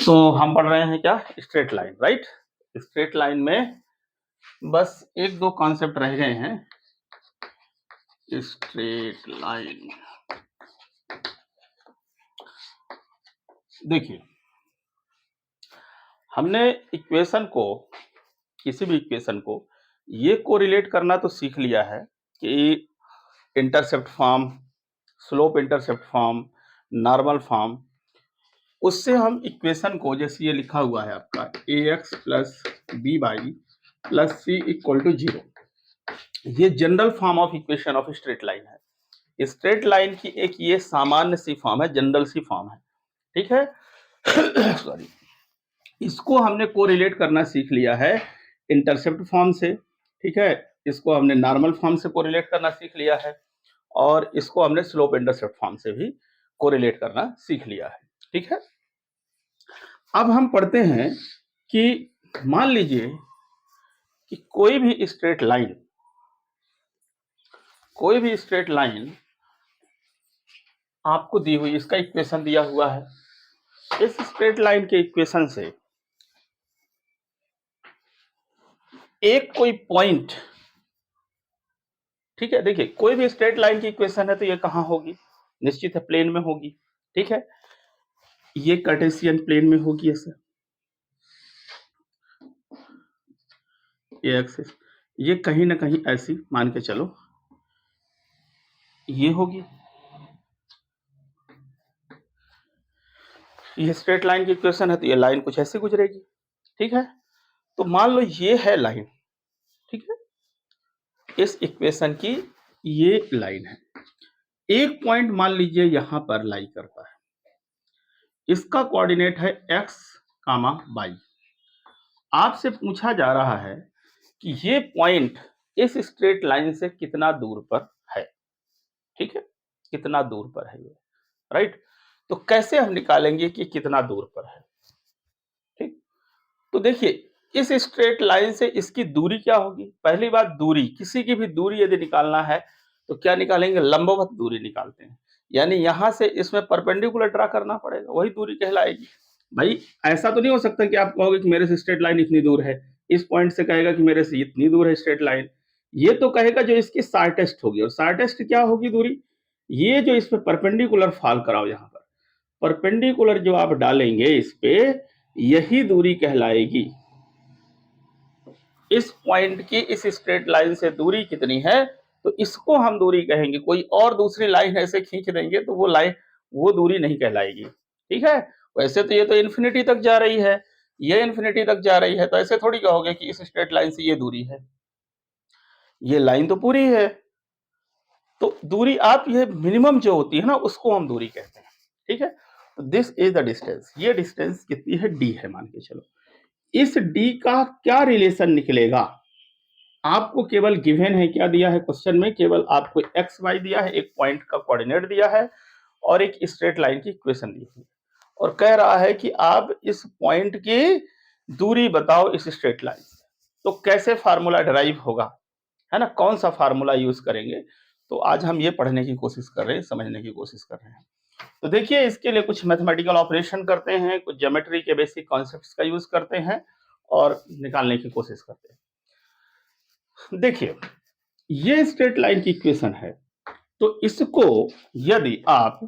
तो हम पढ़ रहे हैं क्या, straight line, right. Straight line में बस एक दो कॉन्सेप्ट रह गए हैं। स्ट्रेट लाइन देखिए, हमने इक्वेशन को, किसी भी इक्वेशन को ये कोरिलेट करना तो सीख लिया है कि intercept form, slope intercept form, normal form, उससे हम इक्वेशन को, जैसे ये लिखा हुआ है आपका ax plus B by plus c equal to 0, ये general form of equation of straight line है। स्ट्रेट लाइन की एक ये सामान्य सी फॉर्म है, जनरल सी फॉर्म है, ठीक है। सॉरी, इसको हमने कोरिलेट करना सीख लिया है इंटरसेप्ट फॉर्म से, ठीक है। इसको हमने नॉर्मल फॉर्म से कोरिलेट करना सीख लिया है, और इसको हमने स्लोप इंटरसेप्ट फॉर्म से भी कोरिलेट करना सीख लिया है, ठीक है। अब हम पढ़ते हैं कि मान लीजिए कि कोई भी स्ट्रेट लाइन आपको दी हुई, इसका इक्वेशन दिया हुआ है। इस स्ट्रेट लाइन के इक्वेशन से एक कोई पॉइंट, ठीक है, देखिए कोई भी स्ट्रेट लाइन की इक्वेशन है तो ये कहाँ होगी, निश्चित है प्लेन में होगी, ठीक है। ये कार्टेशियन प्लेन में होगी, ऐसे ये एक्सिस, ये कहीं ना कहीं ऐसी मान के चलो ये होगी। ये स्ट्रेट लाइन की इक्वेशन है तो ये लाइन कुछ ऐसे गुजरेगी, ठीक है। तो मान लो ये है लाइन, ठीक है, इस इक्वेशन की ये लाइन है। एक पॉइंट मान लीजिए यहां पर लाई करता है, इसका कोऑर्डिनेट है x, y। आपसे पूछा जा रहा है कि ये पॉइंट इस स्ट्रेट लाइन से कितना दूर पर है, ठीक है, कितना दूर पर है ये, राइट। तो कैसे हम निकालेंगे कि कितना दूर पर है, ठीक। तो देखिए इस स्ट्रेट लाइन से इसकी दूरी क्या होगी। पहली बात, दूरी, किसी की भी दूरी यदि निकालना है तो क्या निकालेंगे, लंबवत दूरी निकालते हैं, यानी यहां से इसमें परपेंडिकुलर ड्रा करना पड़ेगा, वही दूरी कहलाएगी। भाई ऐसा तो नहीं हो सकता कि आप कहोगे कि मेरे से स्ट्रेट लाइन इतनी दूर है, इस पॉइंट से कहेगा कि मेरे से इतनी दूर है स्ट्रेट लाइन। ये तो कहेगा जो इसकी शॉर्टेस्ट होगी, और शॉर्टेस्ट क्या होगी दूरी, ये जो इस पे परपेंडिकुलर फॉल कराओ, यहाँ पर परपेंडिकुलर जो आप डालेंगे इस पे, यही दूरी कहलाएगी। इस पॉइंट की इस स्ट्रेट लाइन से दूरी कितनी है, तो इसको हम दूरी कहेंगे। कोई और दूसरी लाइन ऐसे खींच देंगे तो वो लाइन, वो दूरी नहीं कहलाएगी, ठीक है। वैसे तो ये तो इन्फिनिटी तक जा रही है, ये इन्फिनिटी तक जा रही है, तो ऐसे थोड़ी कहोगे कि इस स्ट्रेट लाइन से ये दूरी है, ये लाइन तो पूरी है। तो दूरी आप, ये मिनिमम जो होती है ना, उसको हम दूरी कहते हैं, ठीक है। तो दिस इज द डिस्टेंस, ये डिस्टेंस कितनी है, डी है मान के चलो। इस डी का क्या रिलेशन निकलेगा, आपको केवल गिवन है, क्या दिया है क्वेश्चन में, केवल आपको एक्स वाई दिया है, एक पॉइंट का कोऑर्डिनेट दिया है और एक स्ट्रेट लाइन की इक्वेशन दी है, और कह रहा है कि आप इस पॉइंट की दूरी बताओ इस स्ट्रेट लाइन से। तो कैसे फार्मूला डिराइव होगा, है ना, कौन सा फार्मूला यूज करेंगे, तो आज हम ये पढ़ने की कोशिश कर रहे हैं, समझने की कोशिश कर रहे हैं। तो देखिए इसके लिए कुछ मैथमेटिकल ऑपरेशन करते हैं, कुछ ज्योमेट्री के बेसिक कॉन्सेप्ट्स का यूज करते हैं और निकालने की कोशिश करते हैं। देखिए ये स्ट्रेट लाइन की इक्वेशन है, तो इसको यदि आप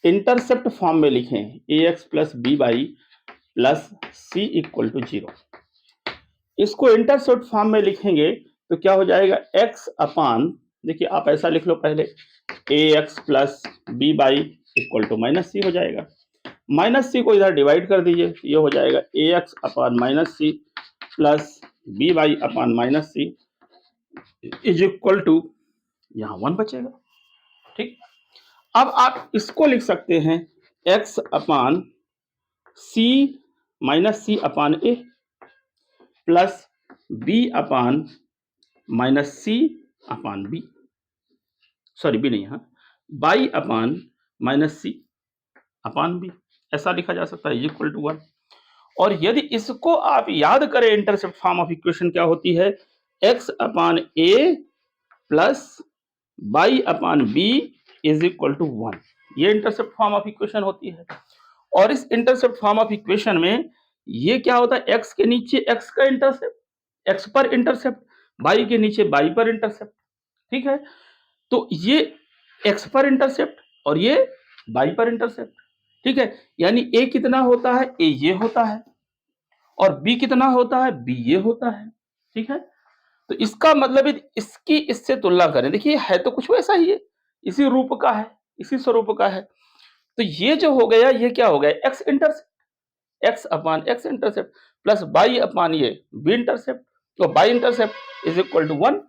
इंटरसेप्ट फॉर्म में लिखें ax plus B by plus c equal to 0, इसको इंटरसेप्ट फॉर्म में लिखेंगे तो क्या हो जाएगा, x अपान, देखिए आप ऐसा लिख लो पहले, ax plus B by equal to minus C हो जाएगा। माइनस सी को इधर डिवाइड कर दीजिए, ये हो जाएगा ax upon minus c plus B by upon minus c is equal to, यहाँ 1 बचेगा, ठीक। अब आप इसको लिख सकते हैं x upon c minus c upon a plus b upon minus c upon b, sorry b नहीं, यहाँ by upon minus c upon b, ऐसा लिखा जा सकता है, इक्वल टू 1। और यदि इसको आप याद करें, इंटरसेप्ट फॉर्म ऑफ इक्वेशन क्या होती है, x upon a plus by upon b is equal to 1, ये इंटरसेप्ट फॉर्म ऑफ इक्वेशन होती है। और इस इंटरसेप्ट फॉर्म ऑफ इक्वेशन में ये क्या होता है, x के नीचे x का इंटरसेप्ट, x पर इंटरसेप्ट, y के नीचे y पर इंटरसेप्ट, ठीक है। तो ये x पर इंटरसेप्ट और ये y पर इंटरसेप्ट, ठीक है। यानी a कितना होता है, a ये होता है, और b कितना होता है, b ये होता है, ठीक है। तो इसका मतलब इसकी इससे तुलना करें, देखिए है तो कुछ वैसा ही है, इसी रूप का है, इसी स्वरूप का है। तो ये जो हो गया, ये क्या हो गया, x intercept, x upon x intercept plus y upon ये b इंटरसेप्ट, तो y intercept is equal to 1।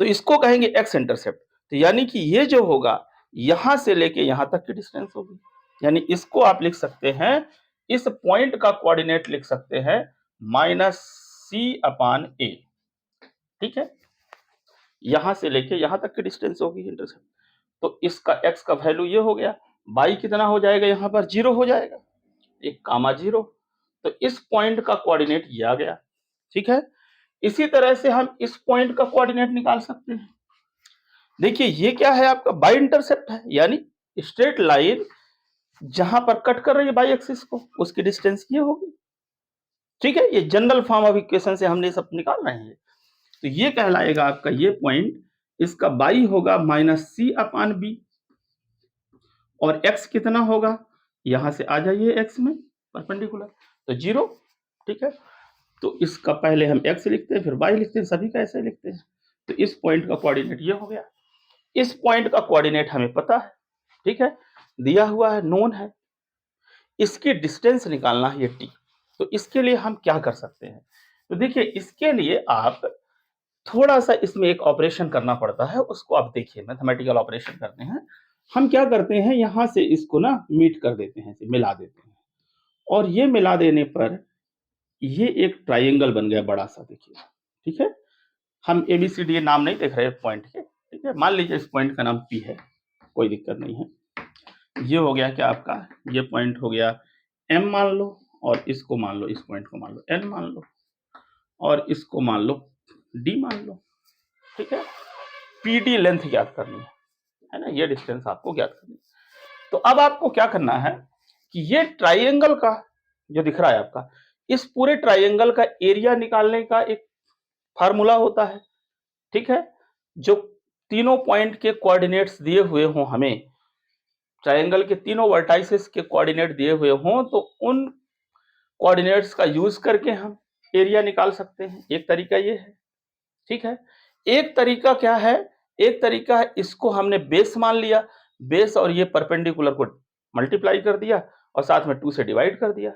तो इसको कहेंगे x इंटरसेप्ट। तो यानी कि ये जो होगा यहां से लेके यहां तक की डिस्टेंस होगी, यानी इसको आप लिख सकते हैं, इस पॉइंट का कोऑर्डिनेट लिख सकते हैं -c अपान a, ठीक है। यहां से लेके यहां तक की डिस्टेंस होगी इंटरसेप्ट। तो इसका x का वैल्यू ये हो गया, y कितना हो जाएगा, यहां पर 0 हो जाएगा, 1,0। तो इस पॉइंट का कोऑर्डिनेट ये आ गया, ठीक है। इसी तरह से हम इस पॉइंट का कोऑर्डिनेट निकाल सकते हैं। देखिए ये क्या है, आपका बाई इंटरसेप्ट है, यानी स्ट्रेट लाइन जहां पर कट कर रही है बाई एक्सिस को, उसकी डिस्टेंस ये होगी, ठीक है। ये जनरल फॉर्म ऑफ इक्वेशन से हमने सब निकाल रहे हैं। तो ये कहलाएगा आपका ये पॉइंट, इसका बाई होगा -c अपान b, और x कितना होगा, यहां से आ जाइए x में परपेंडिकुलर, तो 0, ठीक है। तो इसका पहले हम x लिखते हैं, फिर y लिखते हैं, सभी का ऐसे लिखते हैं। तो इस पॉइंट का कोऑर्डिनेट ये हो गया। इस पॉइंट का कोऑर्डिनेट हमें पता है, ठीक है, दिया हुआ है, नोन है। इसकी डिस्टेंस निकालना है ये t। तो इसके लिए हम क्या कर सकते हैं, तो देखिए इसके लिए आप थोड़ा सा इसमें एक ऑपरेशन करना पड़ता है, उसको आप देखिए, मैथमेटिकल ऑपरेशन करते हैं। हम क्या करते हैं, यहां से इसको ना मीट कर देते हैं, मिला देते हैं, और ये मिला देने पर ये एक ट्राइंगल बन गया बड़ा सा, देखिए, ठीक है। हम ABCD नाम नहीं देख रहे पॉइंट के, ठीक है। मान लीजिए इस पॉइंट का नाम P है, कोई दिक्कत नहीं है। ये हो गया क्या आपका, ये पॉइंट हो गया M मान लो, और इसको मान लो, इस पॉइंट को मान लो N मान लो, और इसको मान लो D मान लो, ठीक है। PD लेंथ ज्ञात करनी है ना, ये डिस्टेंस आपको ज्ञात करनी है। तो अब आपको क्या करना है कि ये ट्राइंगल का जो दिख रहा है आपका, इस पूरे ट्राइंगल का एरिया निकालने का एक फार्मूला होता है, ठीक है। जो तीनों पॉइंट के कोऑर्डिनेट्स दिए हुए हों, हमें ट्राइंगल के तीनों वर्टाइसेस के कोऑर्डिनेट दिए हुए हों, तो उन कोऑर्डिनेट्स का यूज करके हम एरिया निकाल सकते हैं। एक तरीका ये है, ठीक है। एक तरीका क्या है, एक तरीका है, इसको हमने बेस मान लिया, बेस और ये परपेंडिकुलर को मल्टीप्लाई कर दिया और साथ में 2 से डिवाइड कर दिया,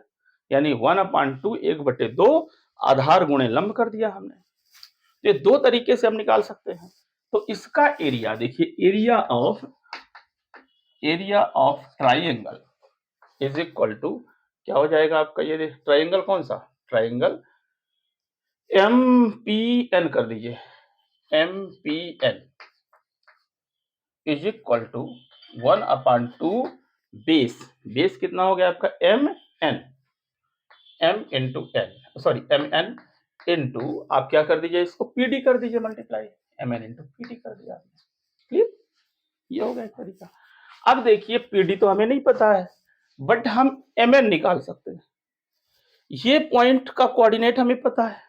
यानी 1/2 1/2 आधार गुणे लंब कर दिया हमने। ये दो तरीके से हम निकाल सकते हैं। तो इसका एरिया देखिए, area of triangle is equal to क्या हो जाएगा आपका, ये ट्राइंगल कौन सा, ट्राइंगल MPN कर दीजिए, MPN is equal to 1/2 base, base कितना हो गया आपका MN, M into N, sorry MN into आप क्या कर दीजिए, इसको PD कर दीजिए मल्टीप्लाई, MN इंटू PD कर दिया आपने, क्लियर। ये हो गया एक तरीका। अब देखिए PD तो हमें नहीं पता है, बट हम MN निकाल सकते हैं। ये पॉइंट का कोऑर्डिनेट हमें पता है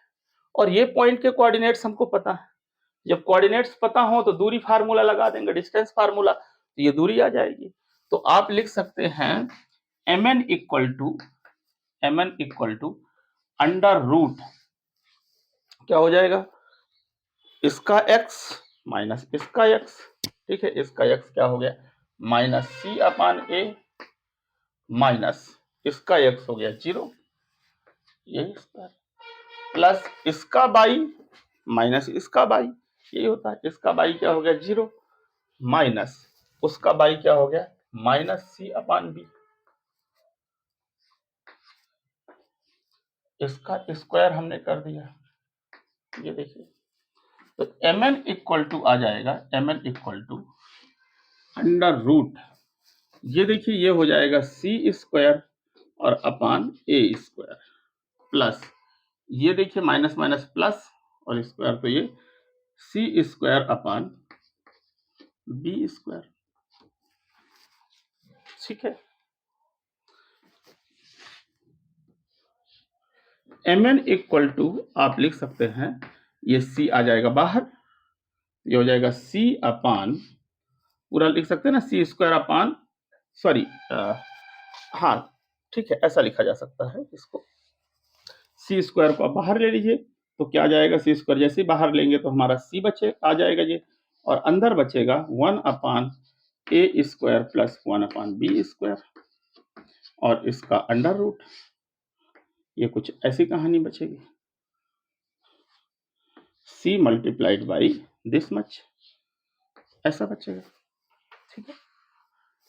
और ये पॉइंट के कोऑर्डिनेट्स हमको पता है। जब कोऑर्डिनेट्स पता हो तो दूरी फार्मूला लगा देंगे, डिस्टेंस फार्मूला, तो ये दूरी आ जाएगी। तो आप लिख सकते हैं MN equal to under root क्या हो जाएगा, इसका x माइनस इसका x, ठीक है। इसका x क्या हो गया, -c/a माइनस इसका x हो गया 0, यही स्क्वायर, प्लस इसका y माइनस इसका y, यही होता है। इसका y क्या हो गया 0, माइनस उसका y क्या हो गया -c/b, इसका स्क्वायर हमने कर दिया, ये देखिए। तो mn इक्वल टू आ जाएगा, mn equal to under root, ये देखिए ये हो जाएगा c² और अपान a स्क्वायर, प्लस ये देखिए माइनस माइनस प्लस और स्क्वायर, तो ये c² अपान b स्क्वायर, ठीक है। mn इक्वल टू आप लिख सकते हैं, ये c आ जाएगा बाहर, ये हो जाएगा c अपान, पूरा लिख सकते हैं ना, c स्क्वायर अपान, सॉरी हाँ ठीक है, ऐसा लिखा जा सकता है इसको। c स्क्वायर को आप बाहर ले लीजिए तो क्या आ जाएगा, c स्क्वायर जैसे ही बाहर लेंगे तो हमारा c बचे आ जाएगा ये, और अंदर बचेगा 1 अपान a square plus 1 upon b square, और इसका अंडर रूट, ये कुछ ऐसी कहानी बचेगी, c multiplied by this much, ऐसा बचेगा। ठीक है,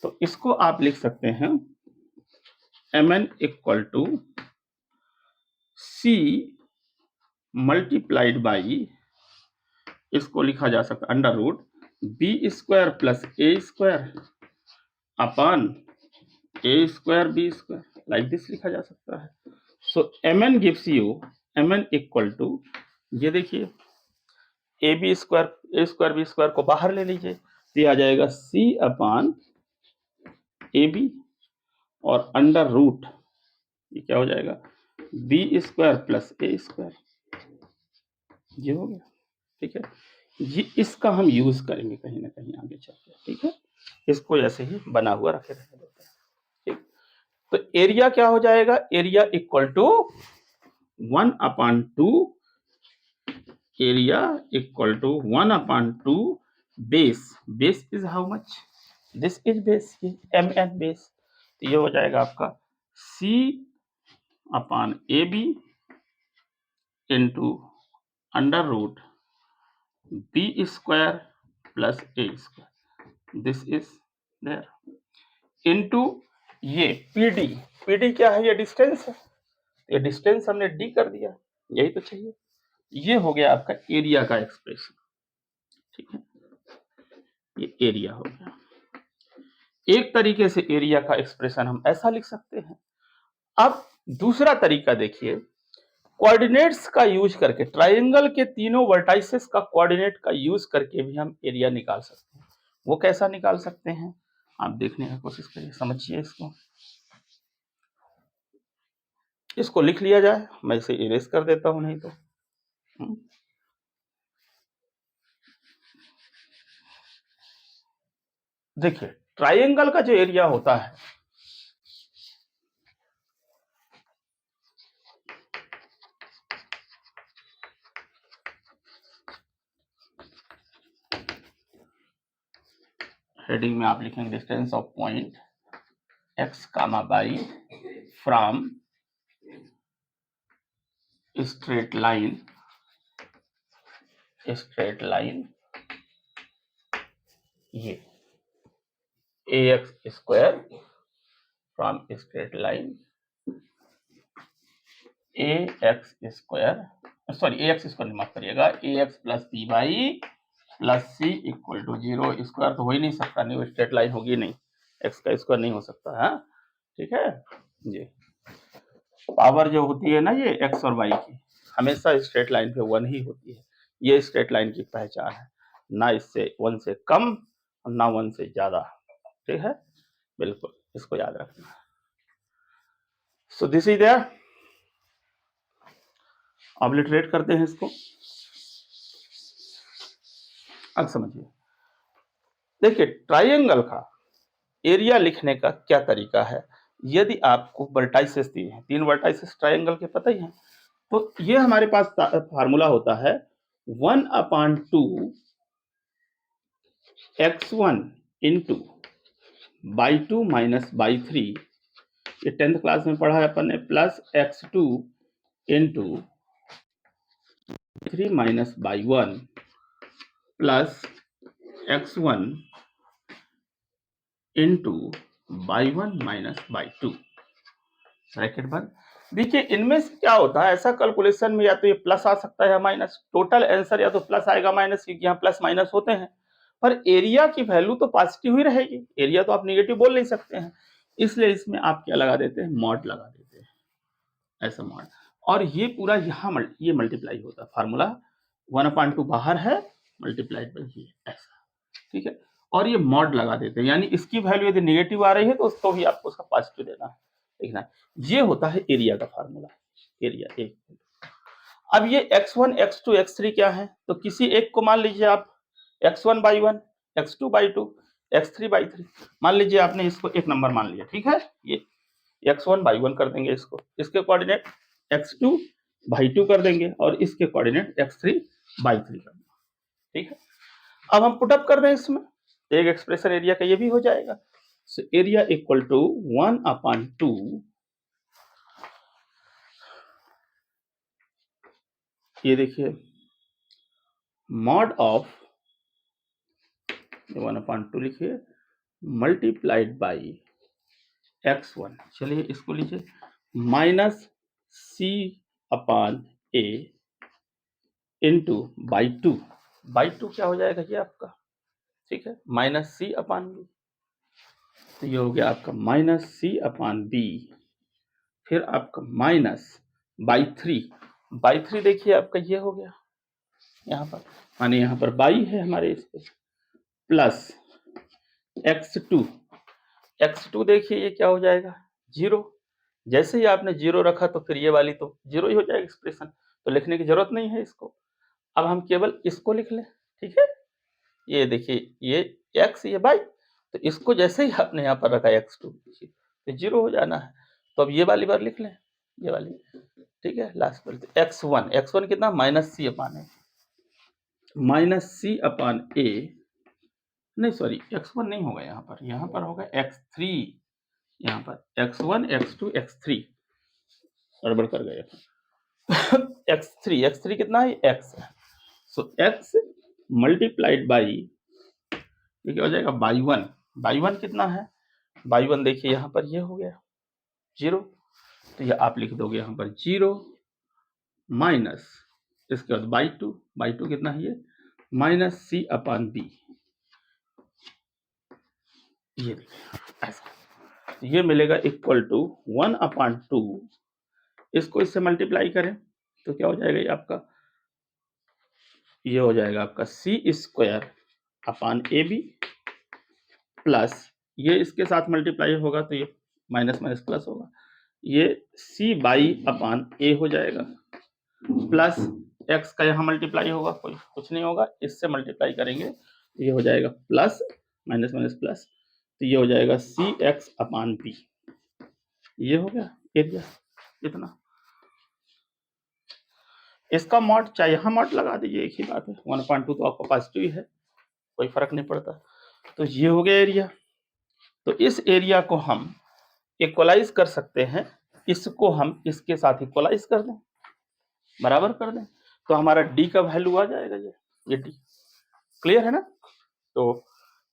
तो इसको आप लिख सकते हैं mn equal to c multiplied by, इसको लिखा जा सकता है under root b square plus a square upon a square b square, like this लिखा जा सकता है। So mn gives you, mn equal to, ये देखिए a b square b square को बाहर ले लीजिए तो ये आ जाएगा c अपान ए बी, और अंडर रूट ये क्या हो जाएगा, b square plus a square, ये हो गया। ठीक है, ये इसका हम यूज करेंगे कहीं ना कहीं आगे चलकर। ठीक है, इसको ऐसे ही बना हुआ रखे रहने देते हैं। ठीक, तो एरिया क्या हो जाएगा, area equal to 1 upon 2, area equal to 1 upon 2 base, base is how much, this is base, ये mn बेस, तो ये हो जाएगा आपका c upon a b into under root b square plus a square, this is there into ये PD, PD क्या है, ये डिस्टेंस है, ये डिस्टेंस हमने डी कर दिया, यही तो चाहिए। ये हो गया आपका एरिया का एक्सप्रेशन। ठीक है, ये एरिया हो गया। एक तरीके से एरिया का एक्सप्रेशन हम ऐसा लिख सकते हैं। अब दूसरा तरीका देखिए, कोऑर्डिनेट्स का यूज करके, ट्राइंगल के तीनों वर्टाइसेस का कोऑर्डिनेट का यूज करके भी हम एरिया निकाल सकते हैं। वो कैसा निकाल सकते हैं, आप देखने की कोशिश करिए, समझिए इसको। इसको लिख लिया जाए, मैं इसे इरेज कर देता हूं नहीं तो। देखिए ट्राइंगल का जो एरिया होता है, हेडिंग में आप लिखेंगे distance of point x comma y from straight line ये ax square from straight line ax square, sorry ax square माफ करिएगा, ax plus b y plus c equal to 0, square तो हो ही नहीं सकता, नहीं वो स्ट्रेट लाइन होगी नहीं, x का स्क्वायर नहीं हो सकता है। ठीक है जी, पावर जो होती है ना ये x और y की, हमेशा स्ट्रेट लाइन पे 1 ही होती है, ये स्ट्रेट लाइन की पहचान है, ना इससे 1 से कम और ना 1 से ज्यादा। ठीक है, बिल्कुल इसको याद रखना। So this is there, obliterate करते हैं इसको। अब समझिए, देखिए ट्राइंगल का एरिया लिखने का क्या तरीका है। यदि आपको वर्टाइसेस दिए हैं, 3 वर्टाइसेस ट्राइंगल के पता ही हैं, तो ये हमारे पास फार्मूला होता है 1 upon 2 x1 into by 2 minus by 3, ये 10th क्लास में पढ़ा है अपन ने, plus x2 into 3 minus by 1 plus x1 into by 1 minus by 2, bracket बंद। देखिए इनमें से क्या होता है, ऐसा कैलकुलेशन में या तो ये प्लस आ सकता है या माइनस, टोटल आंसर या तो प्लस आएगा माइनस, क्योंकि यहाँ प्लस माइनस होते हैं, पर एरिया की वैल्यू तो पॉजिटिव ही रहेगी, एरिया तो आप नेगेटिव बोल नहीं सकते हैं, इसलिए इसमें आप क्या लगा देते हैं, मॉड लगा देते हैं, ऐसा मॉड, और ये पूरा यहाँ ये मल्टीप्लाई होता है, फार्मूला 1/2 बाहर है, मल्टीप्लाइड बाई ये ऐसा। ठीक है, और ये मॉड लगा देते हैं, यानी इसकी वैल्यू यदि नेगेटिव आ रही है तो उसको भी आपको उसका पॉजिटिव देना है, देखना। ये होता है एरिया का फार्मूला, एरिया एक अब ये x1 x2 x3 क्या है, तो किसी एक को मान लीजिए आप x1 by 1, x2 by 2, x3 by 3, मान लीजिए आपने इसको एक नंबर मान लिया, ठीक है। ये x1 by 1 कर देंगे, इसके कोऑर्डिनेट x2 by 2 कर देंगे और इसके कोऑर्डिनेट x3 by 3 कर देंगे, ठीक है। अब हम पुटअप कर दें इसमें, एक एक्सप्रेशन एरिया का ये भी हो जाएगा। सो एरिया इक्वल टू 1/2, ये देखिए मॉड ऑफ 1/2 लिखिए मल्टीप्लाइड बाई x1, चलिए इसको लीजिए minus c/a into by two क्या हो जाएगा ये आपका, ठीक है, माइनस c/b, तो ये हो गया आपका माइनस c/b, फिर आपका माइनस बाई थ्री देखिए आपका ये हो गया यहाँ पर, माने यहाँ पर बाई है हमारे इस पे, प्लस x2 देखिए ये क्या हो जाएगा 0, जैसे ही आपने 0 रखा तो फिर ये वाली तो 0 ही हो जाएगी एक्सप्रेशन, तो लिखने की जरूरत नहीं है इसको। अब हम केवल इसको लिख लें, ठीक है, ये देखिए ये x ये बाई, तो इसको जैसे ही आपने यहाँ पर रखा x2 तो 0 हो जाना है, तो अब ये वाली बार लिख लें, ये वाली, ठीक है, लास्ट पर x1 कितना माइनस c/a, नहीं सॉरी x1 नहीं होगा, यहाँ पर होगा x3, यहाँ पर x1 x2 x3 गड़बड़ कर गए x3 कितना है x है, सो x मल्टीप्लाइड बाई ये क्या हो जाएगा बाई वन कितना है, बाई वन देखिए यहाँ पर ये हो गया 0, तो ये आप लिख दोगे यहाँ पर 0 माइनस इसके बाद बाई टू कितना है ये माइनस c/b, ये देखिए ऐसा, ये मिलेगा इक्वल टू 1/2, इसको इससे मल्टीप्लाई करें तो क्या हो जाएगा ये आपका, ये हो जाएगा आपका c² प्लस ये इसके साथ मल्टीप्लाई होगा तो ये माइनस माइनस प्लस होगा, ये c/a हो जाएगा, प्लस x का यहाँ मल्टीप्लाई होगा, कोई कुछ नहीं होगा, इससे मल्टीप्लाई करेंगे तो ये हो जाएगा प्लस माइनस माइनस प्लस, तो ये हो जाएगा cx/b, ये हो गया एरिया इतना। इसका मॉड चाहे यहाँ मॉड लगा दीजिए, एक ही बात है, 1/2 तो आपका पॉजिटिव ही है, कोई फर्क नहीं पड़ता। तो ये हो गया एरिया, तो इस एरिया को हम इक्वलाइज कर सकते हैं, इसको हम इसके साथ इक्वलाइज कर दें, बराबर कर दें, तो हमारा डी का वैल्यू आ जाएगा, ये डी क्लियर है ना। तो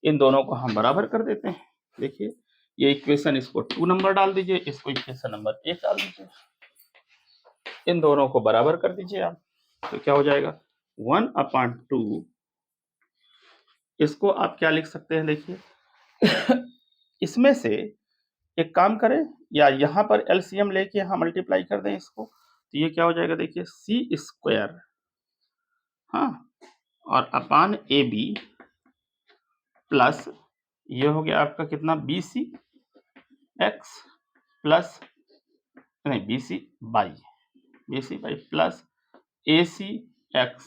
इन दोनों को हम बराबर कर देते हैं, देखिए ये इक्वेशन, इसको 2 नंबर डाल दीजिए, इसको इक्वेशन नंबर 1 डाल दीजिए, इन दोनों को बराबर कर दीजिए आप, तो क्या हो जाएगा 1/2, इसको आप क्या लिख सकते हैं देखिए इसमें से एक काम करें, या यहाँ पर एलसीएम लेके यहाँ मल्टीप्लाई कर दें इसको, तो ये क्या हो जाएगा देखिए c², हाँ, और अपान AB प्लस ये हो गया आपका कितना BC x प्लस नहीं BC by plus AC x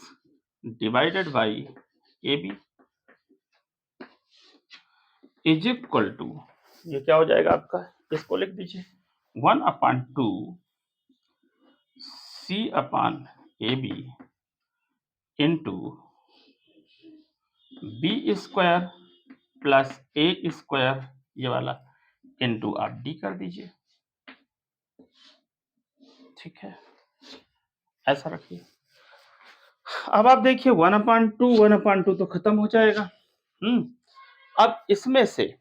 divided by AB is equal to, ये क्या हो जाएगा आपका, इसको लिख दीजिए 1/2 c/AB into B² plus A² ये वाला इंटू आप D कर दीजिए, ठीक है, ऐसा रखिए। अब आप देखिए 1/2 तो खत्म हो जाएगा, अब इसमें से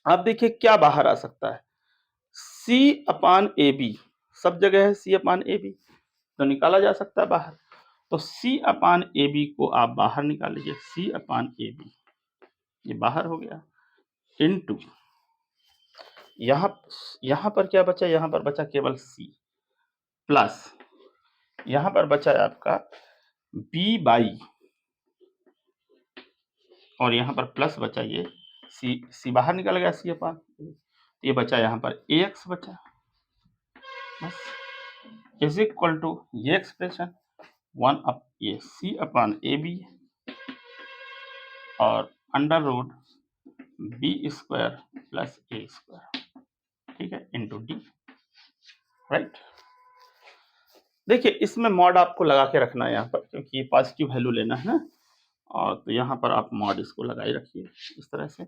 आप देखिए क्या बाहर आ सकता है, c/AB, सब जगह है c/AB, तो निकाला जा सकता है बाहर, तो c/AB को आप बाहर निकाल लीजिए, c/AB ये बाहर हो गया, इनटू यहाँ पर क्या बचा, यहाँ पर बचा केवल c, प्लस यहाँ पर बचा है आपका b/, और यहाँ पर प्लस बचा ये c बाहर निकल गया c/, ये बचा यहाँ पर ax बचा, बस इज इक्वल टू ये एक्सप्रेशन 1 अप ये सी अपॉन ए बी और under root b square plus a square, ठीक है, इंटू डी, राइट। देखिए इसमें मॉड आपको लगा के रखना है यहाँ पर, क्योंकि ये पॉजिटिव वैल्यू लेना है ना, और तो यहाँ पर आप मॉड इसको लगाए रखिए इस तरह से,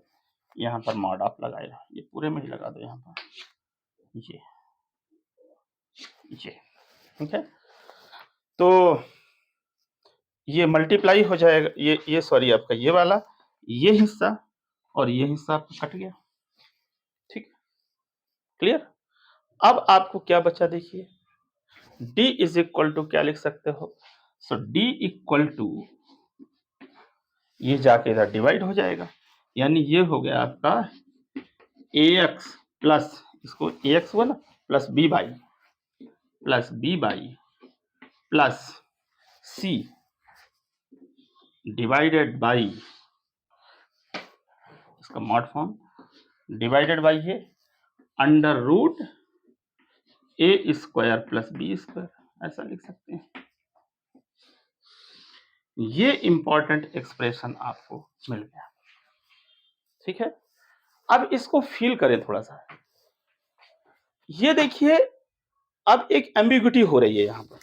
यहाँ पर मॉड आप लगाए, ये पूरे में ही लगा दो यहाँ पर, ये ठीक है। तो ये मल्टीप्लाई हो जाएगा, ये सॉरी आपका ये वाला, ये हिस्सा और ये हिस्सा आपका कट गया, ठीक है, क्लियर। अब आपको क्या बचा देखिए, d इज इक्वल टू क्या लिख सकते हो, सो d इक्वल टू ये जाके इधर डिवाइड हो जाएगा, यानी ये हो गया आपका ax प्लस इसको ax1 plus b by plus c divided by इसका मॉड फॉर्म डिवाइडेड बाई है under root a square plus b square, ऐसा लिख सकते हैं। ये इंपॉर्टेंट एक्सप्रेशन आपको मिल गया, ठीक है। अब इसको फील करें थोड़ा सा, ये देखिए अब एक एम्बिग्यूटी हो रही है यहाँ पर,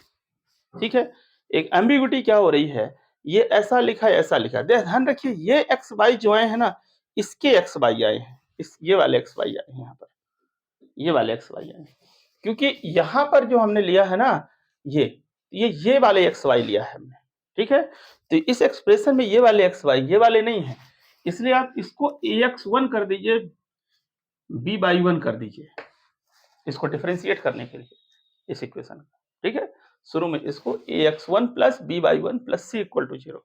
ठीक है। एक एम्बिग्यूटी क्या हो रही है, ये ऐसा लिखा है ऐसा लिखा है, ध्यान रखिए ये एक्स वाई जो आए हैं ना, इसके एक्स वाई आए हैं, इस ये वाले एक्स वाई आए हैं यहाँ पर, ये वाले एक्स वाई आए हैं, क्योंकि यहाँ पर जो हमने लिया है ना ये वाले एक्स वाई लिया है हमने, ठीक है। तो इस एक्सप्रेशन में ये वाले एक्स वाई ये वाले नहीं है, इसलिए आप इसको ax1 कर दीजिए, b/1 कर दीजिए, इसको डिफरेंशिएट करने के लिए इस इक्वेशन का, ठीक है। शुरू में इसको ax1 plus b/1 plus c equal to 0,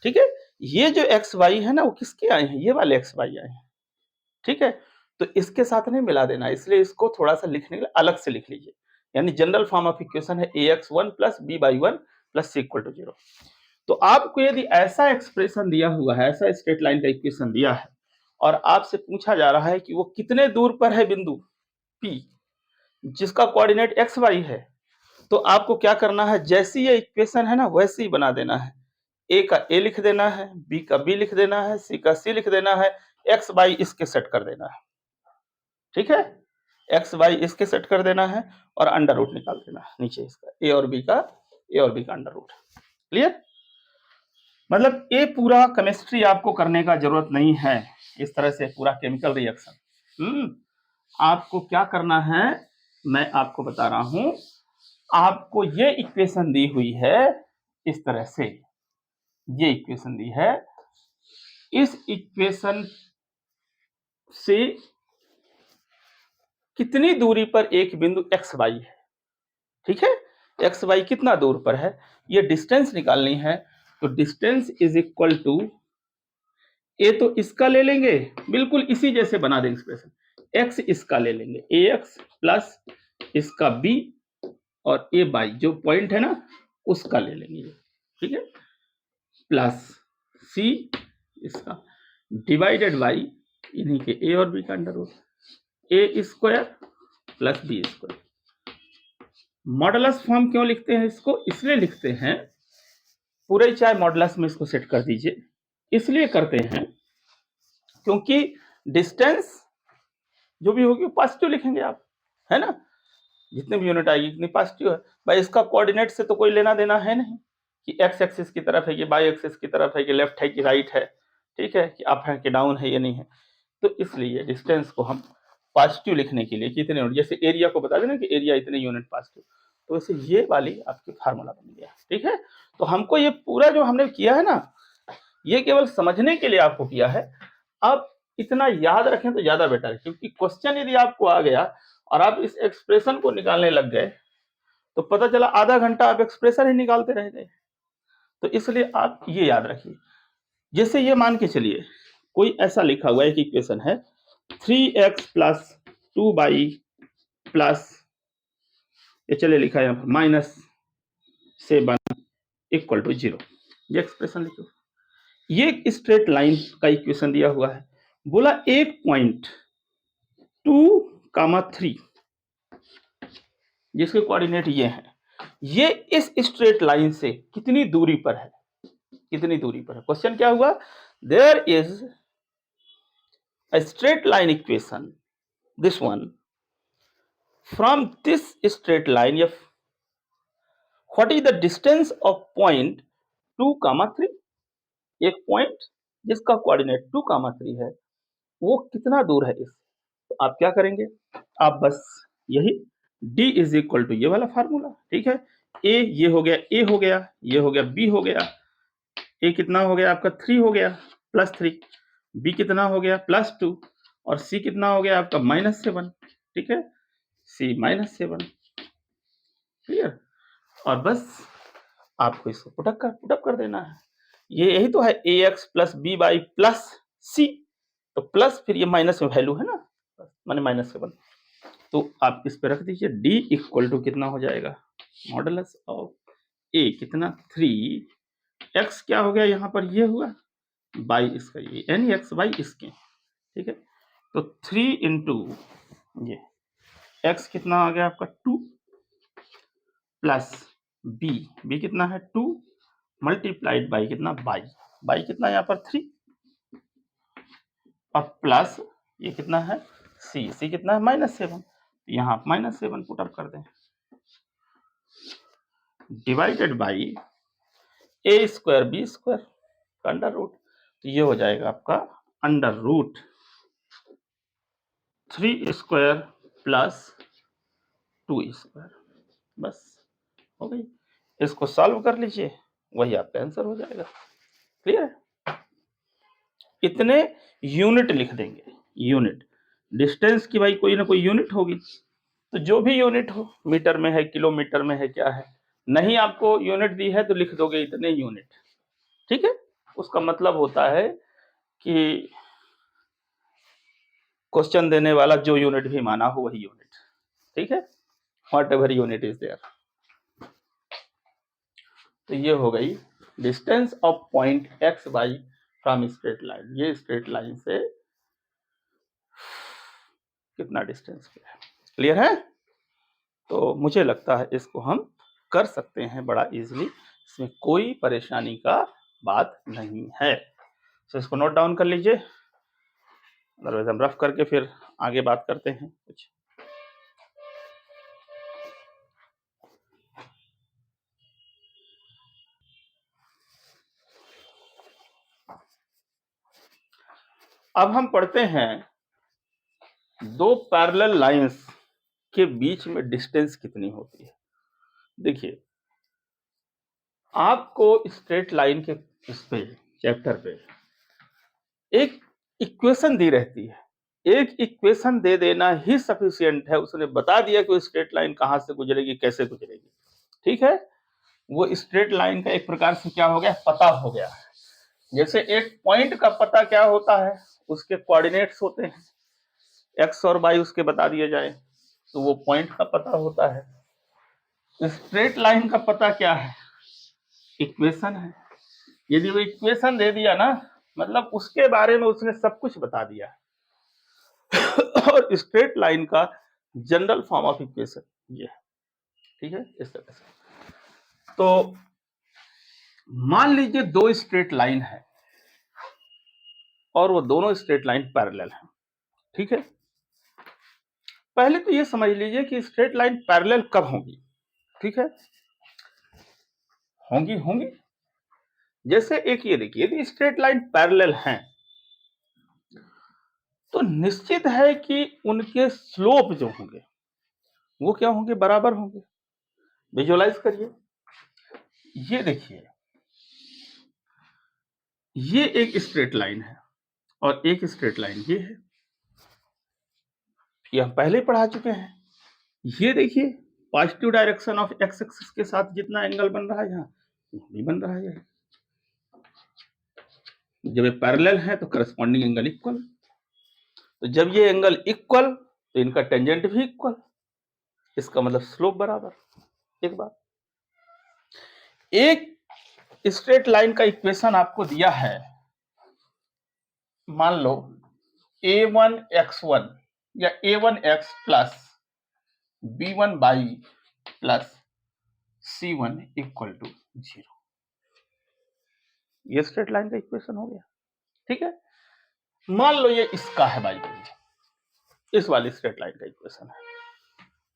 ठीक है। ये जो एक्स वाई है ना वो किसके आए हैं, ये वाले एक्स वाई आए हैं, ठीक है। तो इसके साथ नहीं मिला देना, इसलिए इसको थोड़ा सा लिखने के लिए अलग से लिख लीजिए, यानी जनरल फॉर्म ऑफ इक्वेशन है ax1 plus b/1 plus c equal to 0। तो आपको यदि ऐसा एक्सप्रेशन दिया हुआ है, ऐसा स्ट्रेट लाइन का इक्वेशन दिया है और आपसे पूछा जा रहा है कि वो कितने दूर पर है बिंदु P जिसका कोऑर्डिनेट एक्स वाई है, तो आपको क्या करना है, जैसी ये इक्वेशन है ना वैसे ही बना देना है, ए का ए लिख देना है, बी का बी लिख देना है, सी का सी लिख देना है, एक्स वाई इसके सेट कर देना है, ठीक है। एक्स वाई इसके सेट कर देना है और अंडर रूट निकाल देना है नीचे इसका, ए और बी का अंडर रूट, क्लियर। मतलब ये पूरा केमिस्ट्री आपको करने का जरूरत नहीं है, इस तरह से पूरा केमिकल रिएक्शन आपको क्या करना है मैं आपको बता रहा हूं। आपको ये इक्वेशन दी हुई है इस तरह से, ये इक्वेशन दी है, इस इक्वेशन से कितनी दूरी पर एक बिंदु एक्स वाई है, ठीक है। एक्स वाई कितना दूर पर है, ये डिस्टेंस निकालनी है, तो डिस्टेंस इज इक्वल टू ए तो इसका ले लेंगे, बिल्कुल इसी जैसे बना देंगे एक्सप्रेशन, एक्स इसका ले लेंगे ए एक्स प्लस इसका बी और ए बाई जो पॉइंट है ना उसका ले लेंगे, ठीक है, प्लस सी इसका डिवाइडेड बाई इन्हीं के ए और बी का under root a square plus b square. Modulus form क्यों लिखते हैं इसको, इसलिए लिखते हैं, पूरे चाहे मॉडुलस में इसको सेट कर दीजिए, इसलिए करते हैं क्योंकि डिस्टेंस जो भी होगी पॉजिटिव लिखेंगे आप, है ना, जितने भी यूनिट आएगी इतनी पॉजिटिव है भाई, इसका कोऑर्डिनेट से तो कोई लेना देना है नहीं कि एक्स एक्सिस की तरफ है कि बाई एक्सिस की तरफ है कि लेफ्ट है कि राइट है, ठीक है, कि अप है कि डाउन है, ये नहीं है। तो इसलिए डिस्टेंस को हम पॉजिटिव लिखने के लिए कितने यूनिट, जैसे एरिया को बता देना कि एरिया इतने यूनिट पॉजिटिव, तो वैसे ये वाली आपकी फार्मूला बन गया, ठीक है। तो हमको ये पूरा जो हमने किया है ना ये केवल समझने के लिए आपको किया है, अब इतना याद रखें तो ज्यादा बेटर है, क्योंकि क्वेश्चन यदि आपको आ गया और आप इस एक्सप्रेशन को निकालने लग गए तो पता चला आधा घंटा आप एक्सप्रेशन ही निकालते रह गए। तो इसलिए आप ये याद रखिए, जैसे ये मान के चलिए कोई ऐसा लिखा हुआ है कि इक्वेशन है 3x प्लस 2y प्लस ये चले लिखा है यहाँ पर -7 इक्वल टू 0, ये एक्सप्रेशन लिखो। ये एक स्ट्रेट लाइन का इक्वेशन दिया हुआ है, बोला एक पॉइंट 2, 3 जिसके कोऑर्डिनेट ये हैं, ये इस स्ट्रेट लाइन से कितनी दूरी पर है, कितनी दूरी पर है। क्वेश्चन क्या हुआ, there is a straight line equation, this one, from this straight line f, what is the distance of point 2, 3, एक पॉइंट जिसका कोऑर्डिनेट 2, 3 है, वो कितना दूर है इस। तो आप क्या करेंगे, आप बस यही d इज इक्वल टू ये वाला फार्मूला, ठीक है, a ये हो गया, a हो गया, ये हो गया, b हो गया, a कितना हो गया आपका 3 हो गया +3, b कितना हो गया +2 और c कितना हो गया आपका -7, ठीक है, c -7, क्लियर। और बस आपको इसको पुटअप कर देना है। ये यही तो है ax plus B by plus c, तो प्लस फिर ये माइनस में वैल्यू है ना, माने -7, तो आप इस पे रख दीजिए d इक्वल टू कितना हो जाएगा, मॉडुलस ऑफ a कितना 3, x क्या हो गया यहाँ पर ये हुआ बाई इसका ये यानी x बाई इसके, ठीक है, तो 3 इंटू ये x कितना आ गया आपका 2 प्लस b कितना है 2 मल्टीप्लाइड बाई कितना बाई कितना यहाँ पर 3 और प्लस ये कितना है c कितना है -7, यहाँ आप -7 पुटअप कर दें, divided by a square b square का अंडर रूट, तो ये हो जाएगा आपका under root 3 square plus 2 square, बस हो गई। इसको सॉल्व कर लीजिए, वही आपका आंसर हो जाएगा, क्लियर है। इतने यूनिट लिख देंगे, यूनिट डिस्टेंस की भाई कोई ना कोई यूनिट होगी, तो जो भी यूनिट हो, मीटर में है, किलोमीटर में है, क्या है, नहीं आपको यूनिट दी है तो लिख दोगे इतने यूनिट, ठीक है। उसका मतलब होता है कि क्वेश्चन देने वाला जो यूनिट भी माना हो वही यूनिट, ठीक है, whatever unit is there. तो ये हो गई distance of point x by from straight line, ये स्ट्रेट लाइन से कितना डिस्टेंस पे है, क्लियर है। तो मुझे लगता है इसको हम कर सकते हैं बड़ा इजीली, इसमें कोई परेशानी का बात नहीं है। तो इसको नोट डाउन कर लीजिए, अदरवाइज हम रफ करके फिर आगे बात करते हैं कुछ। अब हम पढ़ते हैं दो पैरेलल लाइंस के बीच में डिस्टेंस कितनी होती है। देखिए आपको स्ट्रेट लाइन के इस पे चैप्टर पे एक इक्वेशन दी रहती है, एक इक्वेशन दे देना ही सफिशिएंट है, उसने बता दिया कि स्ट्रेट लाइन कहां से गुजरेगी, कैसे गुजरेगी, ठीक है। वो स्ट्रेट लाइन का एक प्रकार से क्या हो गया, पता हो गया। जैसे एक पॉइंट का पता क्या होता है, उसके कोऑर्डिनेट्स होते हैं, एक्स और वाई उसके बता दिए जाए तो वो पॉइंट का पता होता है। स्ट्रेट लाइन का पता क्या है, इक्वेशन है। यदि वो इक्वेशन दे दिया ना, मतलब उसके बारे में उसने सब कुछ बता दिया। और स्ट्रेट लाइन का जनरल फॉर्म ऑफ इक्वेशन ये है, ठीक है, इस तरह से। तो मान लीजिए दो स्ट्रेट लाइन है और वो दोनों स्ट्रेट लाइन पैरेलल है, ठीक है। पहले तो ये समझ लीजिए कि स्ट्रेट लाइन पैरेलल कब होंगी, ठीक है, होंगी जैसे एक ये देखिए, यदि स्ट्रेट लाइन पैरेलल हैं तो निश्चित है कि उनके स्लोप जो होंगे वो क्या होंगे, बराबर होंगे। विजुअलाइज करिए, ये देखिए ये एक स्ट्रेट लाइन है और एक स्ट्रेट लाइन ये है, ये हम पहले ही पढ़ा चुके हैं। ये देखिए positive direction of x axis के साथ जितना एंगल बन रहा है यहाँ भी बन रहा है, जब ये पैरेलल है तो करस्पॉन्डिंग एंगल इक्वल, तो जब ये एंगल इक्वल तो इनका टेंजेंट भी इक्वल, इसका मतलब स्लोप बराबर। एक बात, एक स्ट्रेट लाइन का इक्वेशन आपको दिया है, मान लो a1x1 या a1x plus b1 by plus C1 equal to 0। ये स्ट्रेट लाइन का इक्वेशन हो गया। ठीक है, मान लो ये इसका है भाई, इस वाली स्ट्रेट लाइन का इक्वेशन है।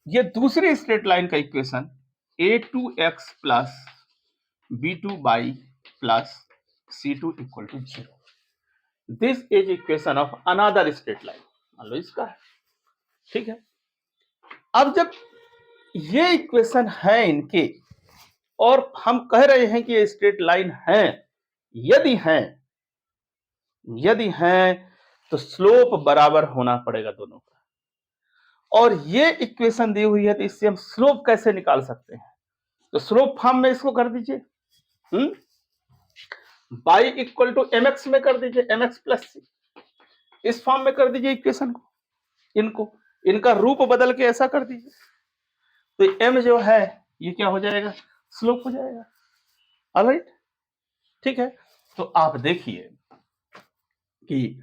ये दूसरी स्ट्रेट लाइन का equation a2x plus b2 y plus c2 equal to 0। This is equation of another straight line, मान लो इसका है। ठीक है, अब जब ये इक्वेशन है इनके और हम कह रहे हैं कि ये स्ट्रेट लाइन है, यदि है तो स्लोप बराबर होना पड़ेगा दोनों का। और ये इक्वेशन दी हुई है तो इससे हम स्लोप कैसे निकाल सकते हैं? तो स्लोप फॉर्म में इसको कर दीजिए, y इक्वल टू mx में कर दीजिए, mx प्लस सी, इस फॉर्म में कर दीजिए इक्वेशन को, इनका रूप बदल के ऐसा कर दीजिए, तो m जो है ये क्या हो जाएगा? स्लोप हो जाएगा। ऑलराइट, ठीक है। तो आप देखिए कि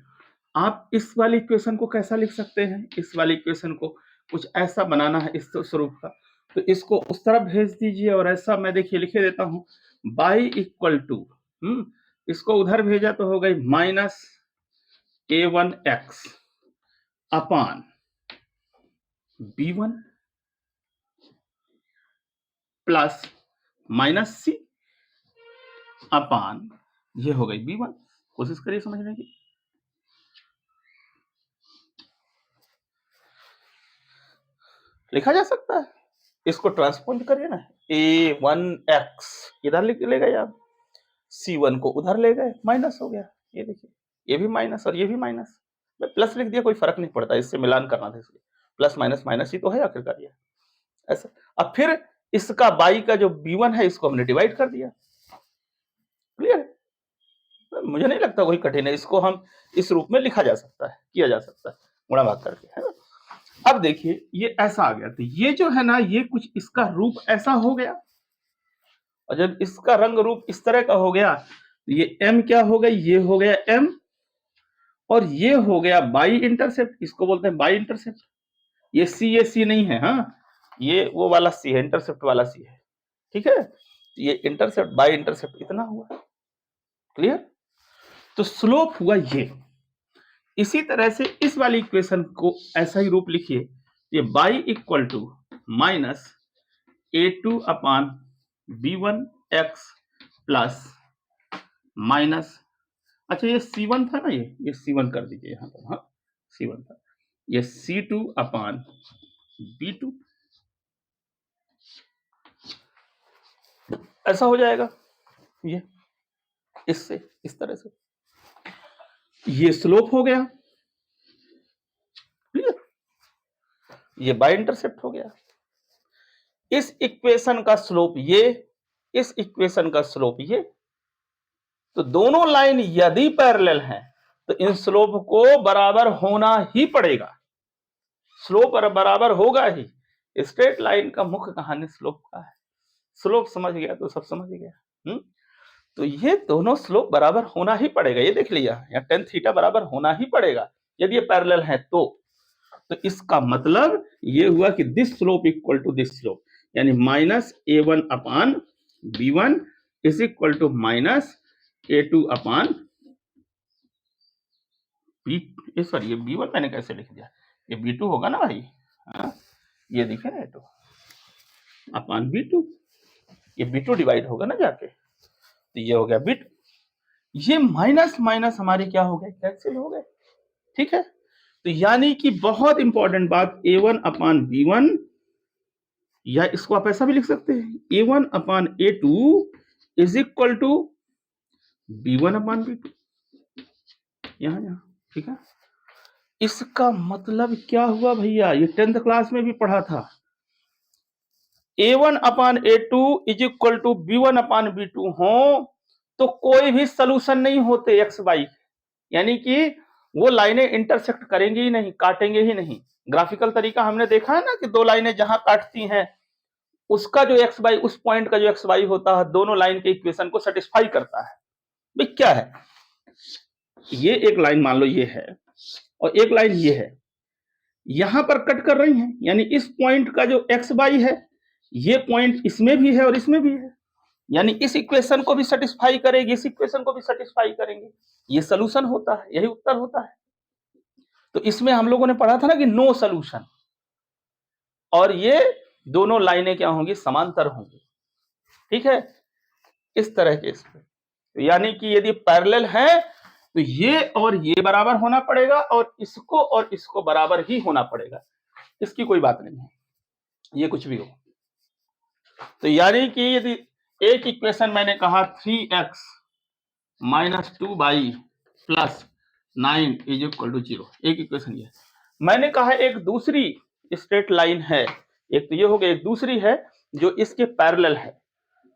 आप इस वाली इक्वेशन को कैसा लिख सकते हैं। इस वाली इक्वेशन को कुछ ऐसा बनाना है इस स्वरूप का, तो इसको उस तरफ भेज दीजिए और ऐसा मैं देखिए लिखे देता हूं, y इक्वल टू, इसको उधर भेजा तो हो गई माइनस a1x अपान b1 प्लस माइनस सी अपान ये हो गई b1। कोशिश करिए समझने की। लिखा जा सकता है, इसको ट्रांसपोज करिए ना, a1x इधर लिख ले गए आप, c1 को उधर ले गए, माइनस हो गया। ये देखिए, ये भी माइनस और ये भी माइनस, मैं प्लस लिख दिया, कोई फर्क नहीं पड़ता, इससे मिलान करना था इसलिए प्लस माइनस माइनस ही तो है आखिरकार ये ऐसा। अब फिर इसका बाई का जो b1 है इसको हमने डिवाइड कर दिया। क्लियर है? मुझे नहीं लगता कोई कठिन है, इसको हम इस रूप में लिखा जा सकता है, किया जा सकता है गुणा भाग करके, है ना। अब देखिए ये ऐसा आ गया, तो ये जो है ना ये कुछ इसका रूप ऐसा हो गया, और जब इसका रंग रूप इस तरह का हो गया तो ये m क्या हो गई? ये हो गया m, और ये हो गया बाई इंटरसेप्ट, इसको बोलते हैं बाई इंटरसेप्ट। ये c नहीं है, हाँ ये वो वाला c है, इंटरसेप्ट वाला c है। ठीक है, ये इंटरसेप्ट बाई इंटरसेप्ट इतना हुआ। क्लियर? तो स्लोप हुआ ये। इसी तरह से इस वाली इक्वेशन को ऐसा ही रूप लिखिए, ये y equal to minus a2 upon b1x plus minus, अच्छा ये c1 था ना, ये c1 कर दीजिए यहाँ पर, हाँ c1 था, ये c2 अपान b2, ऐसा हो जाएगा। ये इससे इस तरह से ये स्लोप हो गया। क्लियर? ये बाय इंटरसेप्ट हो गया। इस इक्वेशन का स्लोप ये, इस इक्वेशन का स्लोप ये, तो दोनों लाइन यदि पैरेलल हैं तो इन स्लोप को बराबर होना ही पड़ेगा। स्लोप बराबर होगा ही। स्ट्रेट लाइन का मुख्य कहानी स्लोप का है। स्लोप समझ गया तो सब समझ गया। तो ये दोनों स्लोप बराबर होना ही पड़ेगा, ये देख लिया, या tan थीटा बराबर होना ही पड़ेगा यदि ये पैरेलल है तो इसका मतलब ये हुआ कि this slope equal to this slope, यानी minus a1 upon b1 is equal to minus a2 upon b, sorry ये b1 मैंने कैसे लिख दिया, ये b2 होगा ना भाई, हाँ ये दिखे ना, तो अपान b2, ये b2 डिवाइड होगा ना जाके, तो ये हो गया b2, ये माइनस माइनस हमारे क्या हो गए? कैंसिल हो गए। ठीक है, तो यानी कि बहुत इंपॉर्टेंट बात, a1 अपान b1, या इसको आप ऐसा भी लिख सकते हैं, a1 upon a2 is equal to b1 upon b2, यहां। ठीक है, इसका मतलब क्या हुआ भैया? ये 10th क्लास में भी पढ़ा था, a1 upon a2 is equal to b1 upon b2 हो तो कोई भी सोल्यूशन नहीं होते एक्स वाई, यानी कि वो लाइनें इंटरसेक्ट करेंगी ही नहीं, काटेंगे ही नहीं। ग्राफिकल तरीका हमने देखा है ना कि दो लाइनें जहां काटती हैं उसका जो एक्स वाई, उस पॉइंट का जो एक्स वाई होता है दोनों लाइन के इक्वेशन को सेटिस्फाई करता है। भाई क्या है, ये एक लाइन मान लो ये है और एक लाइन ये है, यहां पर कट कर रही है, यानी इस पॉइंट का जो एक्स वाई है ये पॉइंट इसमें भी है और इसमें भी है, यानी इस इक्वेशन को भी सेटिस्फाई करेगी, इस इक्वेशन को भी सेटिस्फाई करेंगे। ये सोल्यूशन होता है, यही उत्तर होता है। तो इसमें हम लोगों ने पढ़ा था ना कि नो सोल्यूशन, और ये दोनों लाइनें क्या होंगी, समांतर होंगी। ठीक है, इस तरह के इसमें तो यानी कि यदि पैरेलल है तो ये और ये बराबर होना पड़ेगा और इसको बराबर ही होना पड़ेगा, इसकी कोई बात नहीं है, ये कुछ भी हो। तो यानी कि यदि एक इक्वेशन मैंने कहा 3x - 2y + 9 = 0, एक इक्वेशन ये। मैंने कहा एक दूसरी स्ट्रेट लाइन है, एक तो ये हो गया, एक दूसरी है जो इसके पैरेलल है।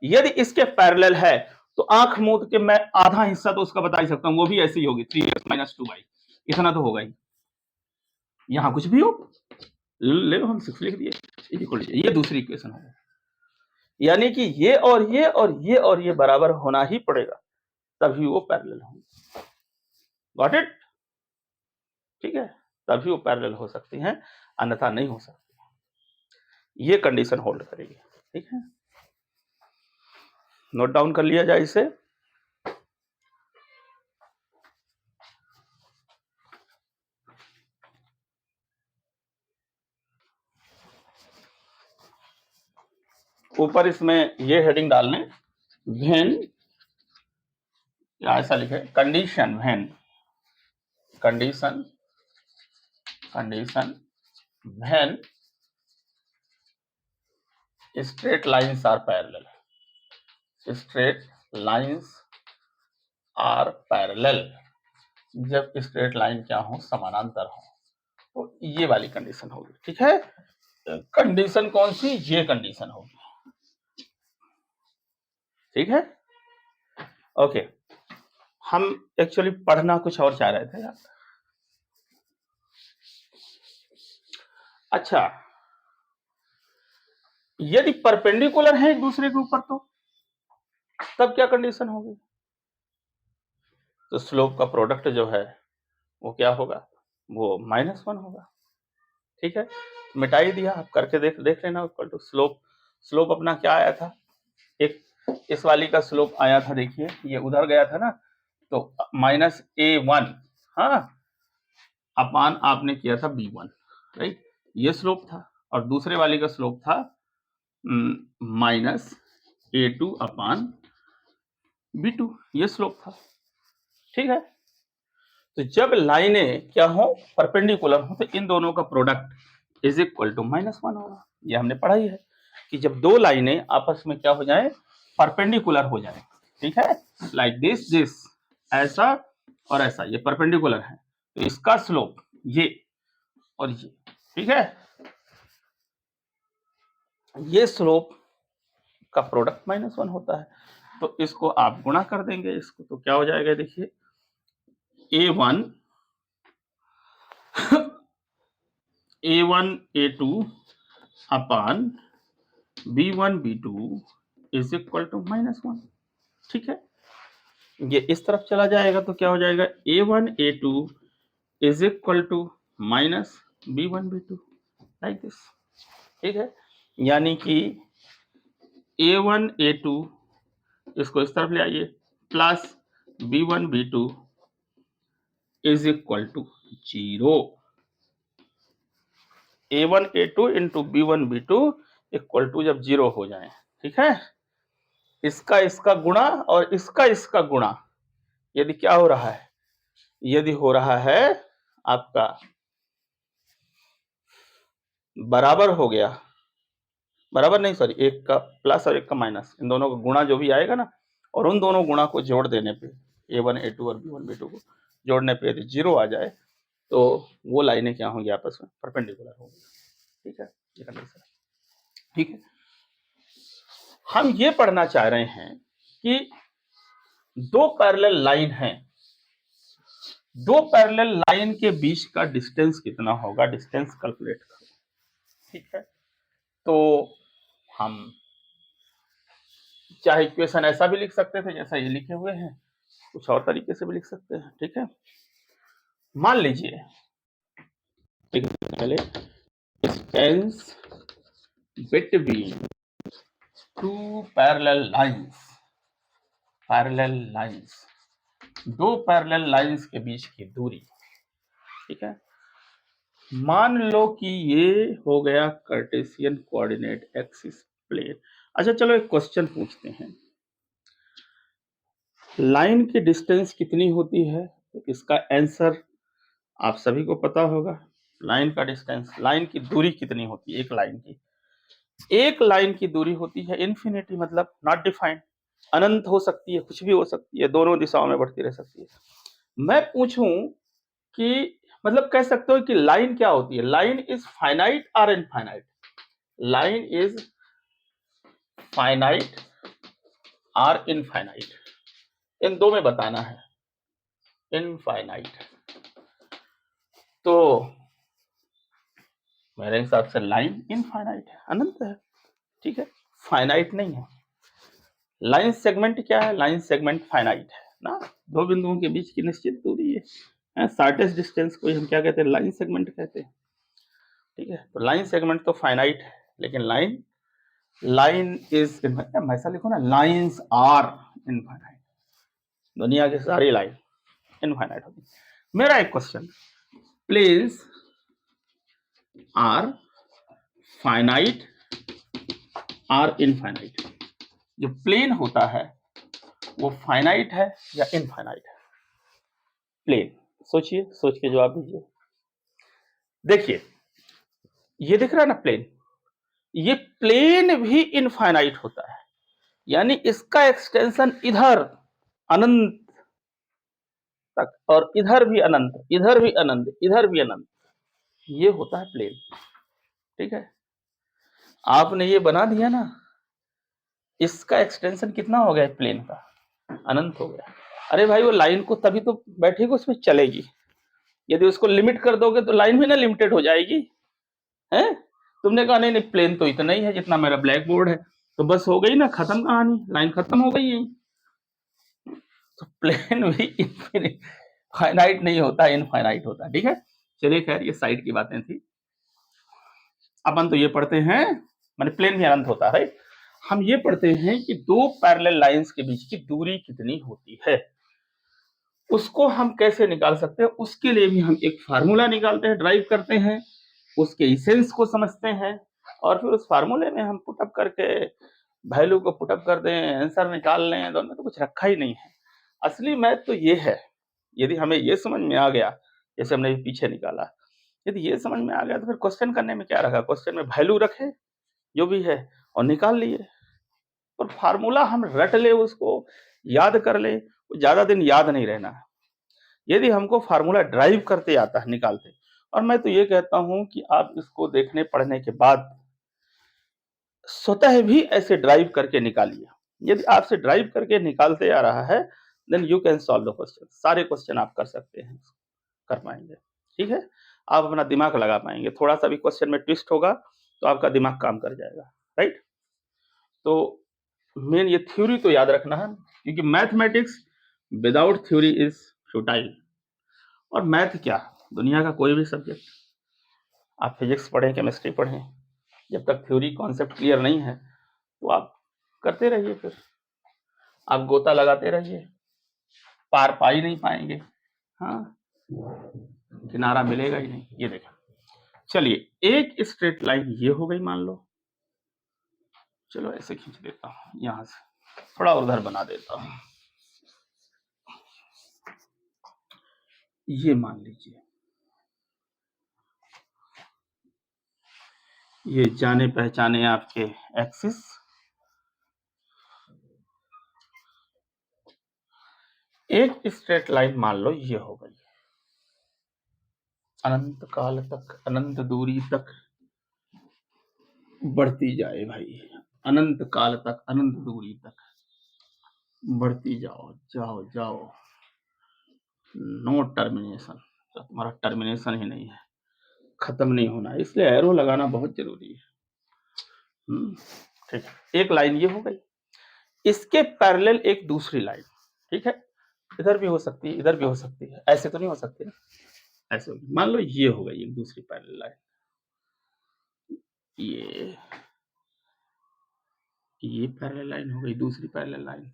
यदि इसके पैरेलल है तो आंख मूंद के मैं आधा हिस्सा तो उसका बता ही सकता हूं, वो भी ऐसी ही होगी 3x - 2y, इतना तो होगा ही। यहां कुछ भी हो, ले लो, हम 6 लिख दिए, ये दूसरी इक्वेशन है। यानी कि ये और ये और ये और ये बराबर होना ही पड़ेगा, तभी वो पैरेलल होंगे। Got it? ठीक है, तभी वो पैरेलल हो सकती हैं, अन्यथा नहीं हो सकती। ये कंडीशन होल्ड करेगी। ठीक है, नोट डाउन कर लिया जाए इसे। ऊपर इसमें ये हेडिंग डालने, व्हेन, या ऐसा लिखे condition, condition when straight lines are parallel, straight lines are parallel, जब स्ट्रेट लाइन क्या हो, समानांतर हो, तो ये वाली कंडीशन होगी। ठीक है, कंडीशन कौन सी, ये कंडीशन होगी। ठीक है, ओके। हम एक्चुअली पढ़ना कुछ और चाह रहे थे यार। अच्छा, यदि परपेंडिकुलर है एक दूसरे के ऊपर तो तब क्या कंडीशन होगी? तो स्लोप का प्रोडक्ट जो है वो क्या होगा, वो -1 होगा। ठीक है, मिटाई दिया, आप करके देख लेना। इक्वल टू स्लोप अपना क्या आया था, एक इस वाली का स्लोप आया था, देखिए ये उधर गया था ना, तो -a1, हाँ, अपान आपने किया था b1, राइट, ये स्लोप था। और दूसरे वाली का स्लोप था -a2 अपान b2, ये स्लोप था। ठीक है, तो जब लाइनें क्या हो, परपेंडिकुलर हो, तो इन दोनों का प्रोडक्ट इज इक्वल टू -1 होगा। ये हमने पढ़ा ही है कि जब दो लाइनें आपस में क्या हो जाए, परपेंडिकुलर हो जाए। ठीक है, लाइक दिस ऐसा और ऐसा, ये परपेंडिकुलर है, तो इसका स्लोप ये और ये। ठीक है, ये स्लोप का प्रोडक्ट -1 होता है, तो इसको आप गुणा कर देंगे इसको, तो क्या हो जाएगा, देखिए a1 a2 upon b1 b2 is equal to -1। ठीक है, ये इस तरफ चला जाएगा तो क्या हो जाएगा, a1 a2 is equal to -b1 b2, like this. ठीक है, यानी कि a1 a2 इसको इस तरफ ले आइए, plus b1 b2 is equal to 0। a1 a2 into b1 b2 equal to जब 0 हो जाए, ठीक है, इसका गुणा और इसका गुणा, यदि क्या हो रहा है, यदि हो रहा है आपका बराबर हो गया, बराबर नहीं, सॉरी, एक का प्लस और एक का माइनस, इन दोनों का गुणा जो भी आएगा ना, और उन दोनों गुणा को जोड़ देने पे, a1 a2 और b1 b2 को जोड़ने पे यदि 0 आ जाए तो वो लाइनें क्या होंगी, आपस में परपेंडिकुलर होंगी। ठीक है, ये कंडीशन। ठीक है, हम ये पढ़ना चाह रहे हैं कि दो पैरेलल लाइन हैं, दो पैरेलल लाइन के बीच का डिस्टेंस कितना होगा, डिस्टेंस कैलकुलेट करो। ठीक है, तो हम चाहे इक्वेशन ऐसा भी लिख सकते थे जैसा ये लिखे हुए हैं, कुछ और तरीके से भी लिख सकते हैं। ठीक है, मान लीजिए पहले distance between two parallel lines, दो पैरेलल लाइंस के बीच की दूरी, ठीक है। मान लो कि ये हो गया कार्टेशियन कोऑर्डिनेट एक्सिस प्लेन। अच्छा चलो एक क्वेश्चन पूछते हैं, लाइन की डिस्टेंस कितनी होती है? तो इसका आंसर आप सभी को पता होगा। लाइन का डिस्टेंस, लाइन की दूरी कितनी होती है? एक लाइन की दूरी होती है इन्फिनिटी, मतलब नॉट डिफाइंड, अनंत हो सकती है, कुछ भी हो सकती है, दोनों दिशाओं में बढ़ती रह सकती है। मैं पूछूं कि मतलब कह सकते हो कि लाइन क्या होती है? लाइन इज फाइनाइट और इनफाइनाइट? लाइन इज फाइनाइट और इनफाइनाइट, इन दो में बताना है। इनफाइनाइट तो मेरे हिसाब से लाइन इनफाइनाइट है, अनंत है, ठीक है, फाइनाइट नहीं है। लाइन सेगमेंट क्या है? लाइन सेगमेंट फाइनाइट है ना, दो बिंदुओं के बीच की निश्चित दूरी है। शॉर्टेस्ट डिस्टेंस को हम क्या कहते हैं? लाइन सेगमेंट कहते हैं, ठीक है। तो लाइन सेगमेंट तो फाइनाइट है, लेकिन लाइन इज, मैं ऐसा लिखूं ना, लाइंस आर इनफाइनाइट, दुनिया की सारी लाइन इनफाइनाइट होती है। मेरा एक question, planes are finite or infinite? जो प्लेन होता है वो फाइनाइट है या इनफाइनाइट है? प्लेन, सोचिए, सोच के जवाब दीजिए। देखिए ये दिख रहा है ना प्लेन, ये प्लेन भी इनफाइनाइट होता है, यानी इसका एक्सटेंशन इधर अनंत तक, और इधर भी अनंत, इधर भी अनंत, इधर भी अनंत, ये होता है प्लेन, ठीक है। आपने ये बना दिया ना, इसका एक्सटेंशन कितना हो गया प्लेन का? अनंत हो गया। अरे भाई वो लाइन को तभी तो बैठेगी, उसमें चलेगी। यदि उसको लिमिट कर दोगे तो लाइन भी ना लिमिटेड हो जाएगी, है। तुमने कहा नहीं नहीं प्लेन तो इतना ही है जितना मेरा ब्लैक बोर्ड है, तो बस हो गई ना, खत्म कहानी, लाइन खत्म हो गई है। तो प्लेन भी फाइनाइट नहीं होता, इनफाइनाइट होता है, ठीक है। चलिए खैर ये साइड की बातें थी। अपन तो ये पढ़ते हैं, माने प्लेन भी अनंत होता है। हम ये पढ़ते हैं कि दो पैरेलल लाइंस के बीच की दूरी कितनी होती है, उसको हम कैसे निकाल सकते हैं। उसके लिए भी हम एक फार्मूला निकालते हैं, ड्राइव करते हैं, उसके इसेंस को समझते हैं, और फिर उस फार्मूले में हम पुटअप करके वैल्यू को पुटअप कर दें, आंसर निकाल लें। दोनों में तो कुछ रखा ही नहीं है। असली मैथ तो ये है। यदि हमें ये समझ में आ गया, जैसे हमने पीछे निकाला, यदि ये समझ में आ गया तो फिर क्वेश्चन करने में क्या रखा? क्वेश्चन में वैल्यू रखे जो भी है और निकाल लिए, और फार्मूला हम रट ले, उसको याद कर ले, ज्यादा दिन याद नहीं रहना है। यदि हमको फार्मूला ड्राइव करते आता है, निकालते, और मैं तो ये कहता हूं कि आप इसको देखने पढ़ने के बाद स्वतः भी ऐसे ड्राइव करके निकालिए। यदि आपसे ड्राइव करके निकालते आ रहा है, then you can solve the question. सारे क्वेश्चन आप कर सकते हैं, कर पाएंगे, ठीक है। आप अपना दिमाग लगा पाएंगे, थोड़ा सा भी क्वेश्चन में ट्विस्ट होगा तो आपका दिमाग काम कर जाएगा, राइट। तो मेन ये थ्योरी तो याद रखना है, क्योंकि mathematics without theory is futile. और मैथ क्या, दुनिया का कोई भी सब्जेक्ट, आप फिजिक्स पढ़ें, केमिस्ट्री पढ़ें, जब तक थ्योरी कॉन्सेप्ट क्लियर नहीं है तो आप करते रहिए, फिर आप गोता लगाते रहिए, पार पा ही नहीं पाएंगे, हाँ, किनारा मिलेगा ही नहीं। ये देखा, चलिए एक स्ट्रेट लाइन ये हो गई मान लो, चलो ऐसे खींच देता हूं, यहां से थोड़ा उधर बना देता हूं। ये मान लीजिए, ये जाने पहचाने आपके एक्सिस, एक स्ट्रेट लाइन मान लो ये हो गई, अनंत काल तक, अनंत दूरी तक बढ़ती जाए भाई, अनंत काल तक, अनंत दूरी तक बढ़ती जाओ, जाओ जाओ, नो टर्मिनेशन। तो तुम्हारा टर्मिनेशन ही नहीं है, खत्म नहीं होना, इसलिए एरो लगाना बहुत जरूरी है। ठीक है, एक लाइन ये हो गई, इसके पैरेलल एक दूसरी लाइन, ठीक है, इधर भी हो सकती है, इधर भी हो सकती है, ऐसे तो नहीं हो सकती ना, ऐसे होगी। मान लो ये हो गई एक दूसरी पैरेलल लाइन, ये ये पैरेलल लाइन हो गई, दूसरी पैरेलल लाइन।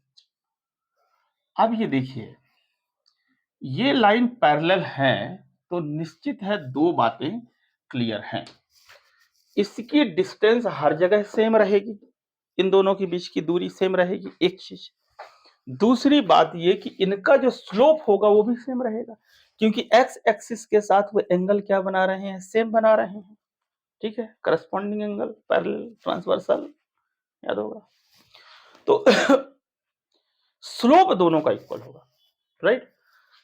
अब ये देखिए, ये लाइन पैरेलल है तो निश्चित है दो बातें क्लियर हैं। इसकी डिस्टेंस हर जगह सेम रहेगी, इन दोनों के बीच की दूरी सेम रहेगी, एक चीज। दूसरी बात ये कि इनका जो स्लोप होगा वो भी सेम रहेगा, क्योंकि एक्स एक्सिस के साथ वो एंगल क्या बना रहे हैं, सेम बना रहे हैं। ठीक है, करस्पॉन्डिंग एंगल, पैरेलल, ट्रांसवर्सल, याद होगा। तो स्लोप दोनों का इक्वल होगा, राइट।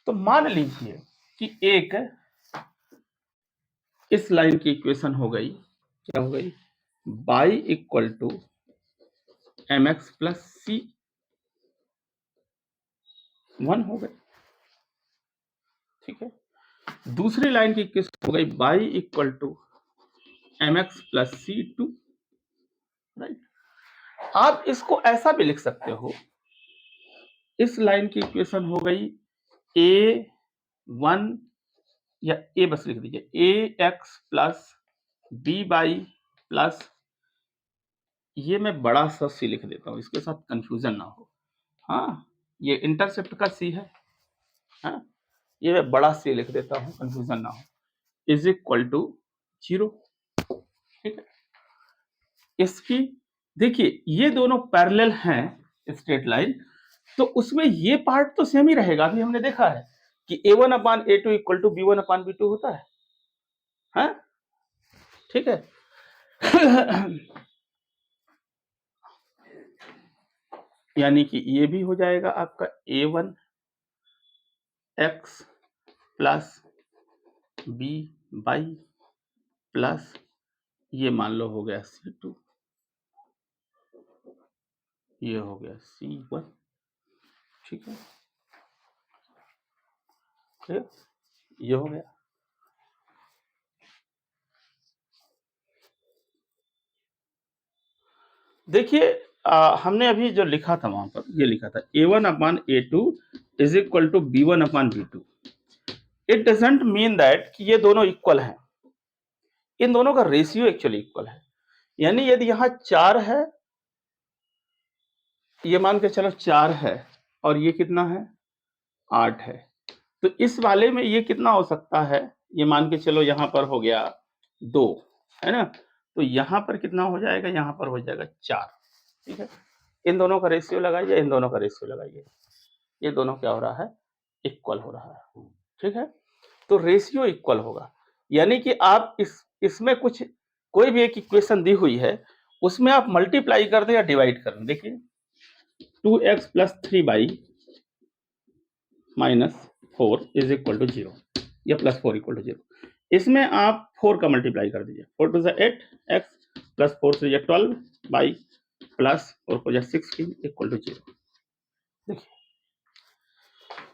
तो मान लीजिए कि एक इस लाइन की इक्वेशन हो गई, क्या हो गई, y equal to m x plus c 1 हो गई। ठीक है, दूसरी लाइन की इक्वेशन हो गई y equal to m x plus c 2, right. आप इसको ऐसा भी लिख सकते हो, इस लाइन की इक्वेशन हो गई a1, या a बस लिख दीजिए, a x plus b y plus, ये मैं बड़ा सा सी लिख देता हूं, इसके साथ कंफ्यूजन ना हो। हाँ, ये इंटरसेप्ट का सी है, हाँ? ये मैं बड़ा सी लिख देता हूं, कंफ्यूजन ना हो, इज इक्वल टू 0। ठीक है, इसकी देखिए ये दोनों पैरेलल हैं, स्ट्रेट लाइन, तो उसमें ये पार्ट तो सेम ही रहेगा। अभी हमने देखा है कि a1 upon a2 equal to b1 upon b2 होता है, हाँ? ठीक है। यानी कि ये भी हो जाएगा आपका a1 x plus B by plus, ये मान लो हो गया c2, ये हो गया c1। ठीक है, ये हो गया। देखिए हमने अभी जो लिखा था वहां पर, ये लिखा था a1 upon a2 is equal to b1 upon b2। It doesn't mean that कि ये दोनों इक्वल हैं, इन दोनों का रेशियो एक्चुअली इक्वल है। यानी यदि यहाँ 4 है, ये मान के चलो 4 है, और ये कितना है, 8 है, तो इस वाले में ये कितना हो सकता है, ये मान के चलो यहाँ पर हो गया 2, है ना, तो यहाँ पर कितना हो जाएगा, यहाँ पर हो जाएगा 4। ठीक है, इन दोनों का रेशियो लगाइए, इन दोनों का रेशियो लगाइए, ये दोनों क्या हो रहा है, इक्वल हो रहा है। ठीक है, तो रेशियो इक्वल होगा, यानी कि आप इसमें कुछ कोई भी एक इक्वेशन दी हुई है, उसमें आप मल्टीप्लाई कर दें या डिवाइड कर दें। देखिए 2x plus 3y minus 4 is equal to 0, या प्लस 4 इक्वल टू 0, इसमें आप 4 का मल्टीप्लाई कर दीजिए, 4 two 8 x plus 4 3 12 y plus 4 4 16 equal to 0। देखिए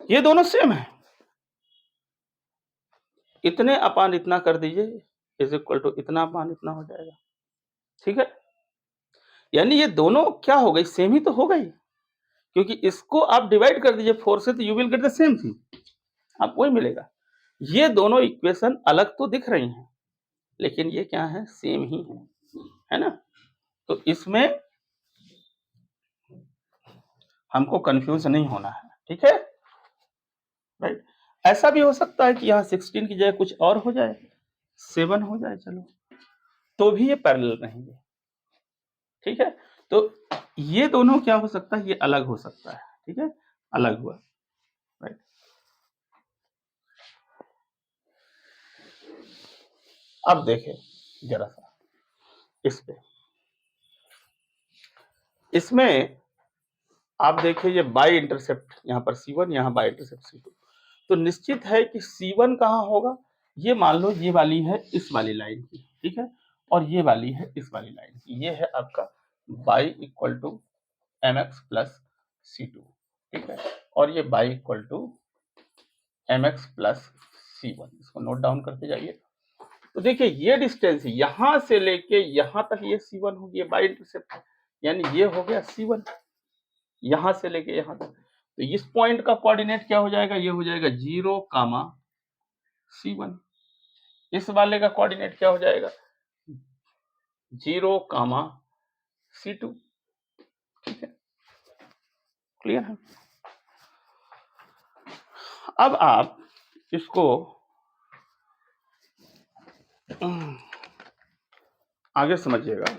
ये दोनों सेम है, इतने अपान इतना कर दीजिए इज इक्वल टू इतना अपान इतना हो जाएगा। ठीक है, यानी ये दोनों क्या हो गई, सेम ही तो हो गई, क्योंकि इसको आप डिवाइड कर दीजिए 4 से, तो you will get the same thing, आपको वही मिलेगा। ये दोनों इक्वेशन अलग तो दिख रही हैं, लेकिन ये क्या है, सेम ही है ना। तो इसमें हमको कंफ्यूज नहीं होना है। ठीक है, राइट। ऐसा भी हो सकता है कि यहाँ 16 की जगह कुछ और हो जाए, 7 हो जाए, चलो, तो भी ये पैरेलल रहेंगे। ठीक है, तो ये दोनों क्या हो सकता है, ये अलग हो सकता है। ठीक है, अलग हुआ, राइट। अब देखें जरा सा इस पे, इसमें आप देखिए ये बाई इंटरसेप्ट, यहाँ पर C1, यहाँ बाई इंटरसेप्ट C2, तो निश्चित है कि C1 कहाँ होगा, ये मान लो ये वाली है इस वाली लाइन की, ठीक है, और ये वाली है इस वाली लाइन की, ये है आपका y equal to m x plus C2। ठीक है, और ये y equal to m x plus C1, इसको नोट डाउन करते जाइए। तो देखिए ये डिस्टेंस यहां से लेके यहां तक ये C1 होगी, ये बाई इंटरसेप्ट, यानी ये हो गया C1 यहां से लेके यहां तक। तो इस पॉइंट का कोऑर्डिनेट क्या हो जाएगा, ये हो जाएगा 0, C1। इस वाले का कोऑर्डिनेट क्या हो जाएगा, 0, C2। ठीक है, क्लियर है। अब आप इसको आगे समझिएगा।